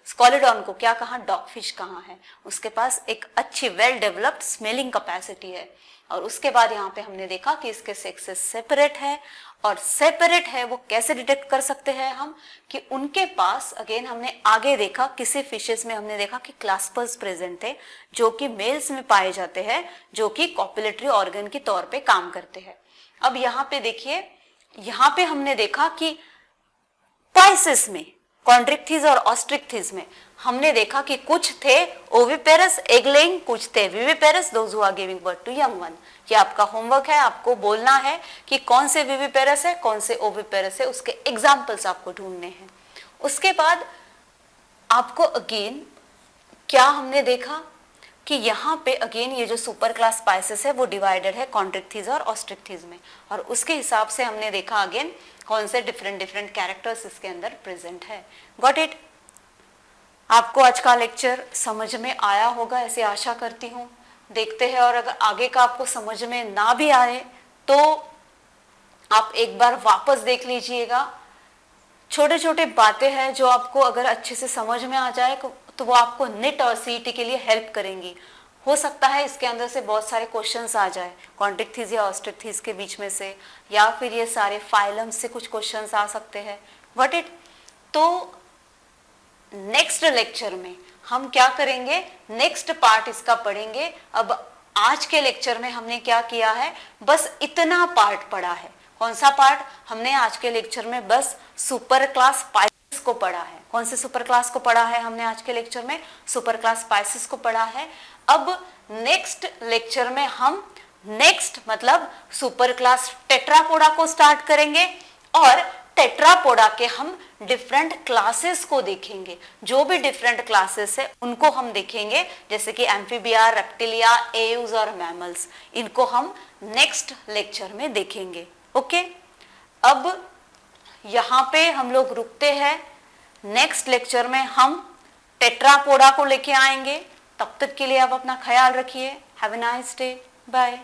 स्कॉलिडॉन को क्या कहा, डॉगफिश कहा है, उसके पास एक अच्छी वेल डेवलप्ड स्मेलिंग कैपेसिटी है। और उसके बाद यहाँ पे हमने देखा कि इसके सेक्सेस सेपरेट है, और सेपरेट है वो कैसे डिटेक्ट कर सकते हैं हम, कि उनके पास अगेन हमने आगे देखा किसी फिशेस में हमने देखा कि क्लास्पर्स प्रेजेंट थे, जो कि मेल्स में पाए जाते हैं, जो कि कॉपुलेटरी ऑर्गन के तौर पे काम करते हैं। अब यहाँ पे देखिए, यहाँ पे हमने देखा कि पाइसेस में, कॉन्ड्रिक्थिस और ऑस्ट्रिक्थिस में हमने देखा कि कुछ थे ओविपेरस एग लेइंग, कुछ थे viviparous those who are giving birth to young one. ये आपका होमवर्क है, आपको बोलना है कि कौन से विविपेरस है, कौन से ओविपेरस है, उसके एग्जाम्पल्स आपको ढूंढने हैं। उसके बाद आपको अगेन क्या हमने देखा कि यहाँ पे अगेन ये जो सुपर क्लास स्पाइसेस है वो डिवाइडेड है कॉन्ड्रिक्थिस और ऑस्ट्रिक्थिस में, और उसके हिसाब से हमने देखा अगेन कौन से डिफरेंट कैरेक्टर्स इसके अंदर प्रेजेंट है। Got it? आपको आज का लेक्चर समझ में आया होगा ऐसे आशा करती हूँ। देखते हैं, और अगर आगे का आपको समझ में ना भी आए तो आप एक बार वापस देख लीजिएगा। छोटे छोटे बातें हैं जो आपको अगर अच्छे से समझ में आ जाए तो वो आपको निट और सीईटी के लिए हेल्प करेंगी। हो सकता है इसके अंदर से बहुत सारे क्वेश्चंस आ जाए, कॉन्ड्रिक्थिस या ऑस्ट्रिक्थिस के बीच में से, या फिर ये सारे फाइलम से कुछ क्वेश्चंस आ सकते हैं। What it? तो नेक्स्ट लेक्चर में हम क्या करेंगे, नेक्स्ट पार्ट इसका पढ़ेंगे। अब आज के लेक्चर में हमने क्या किया है, बस इतना पार्ट पढ़ा है। कौन सा पार्ट? हमने आज के लेक्चर में बस सुपर क्लास स्पाइसेस को पढ़ा है। कौन से सुपर क्लास को पढ़ा है हमने आज के लेक्चर में? सुपर क्लास स्पाइसेस को पढ़ा है। अब नेक्स्ट लेक्चर में हम नेक्स्ट मतलब सुपर क्लास टेट्रापोडा को स्टार्ट करेंगे, और टेट्रापोडा के हम डिफरेंट क्लासेस को देखेंगे। जो भी डिफरेंट क्लासेस है उनको हम देखेंगे, जैसे कि एम्फीबिया, रेप्टिलिया, एव्स और मैमल्स। इनको हम नेक्स्ट लेक्चर में देखेंगे। ओके, अब यहाँ पे हम लोग रुकते हैं। नेक्स्ट लेक्चर में हम टेट्रापोडा को लेके आएंगे। तब तक के लिए आप अपना ख्याल रखिए। Have a nice day, bye.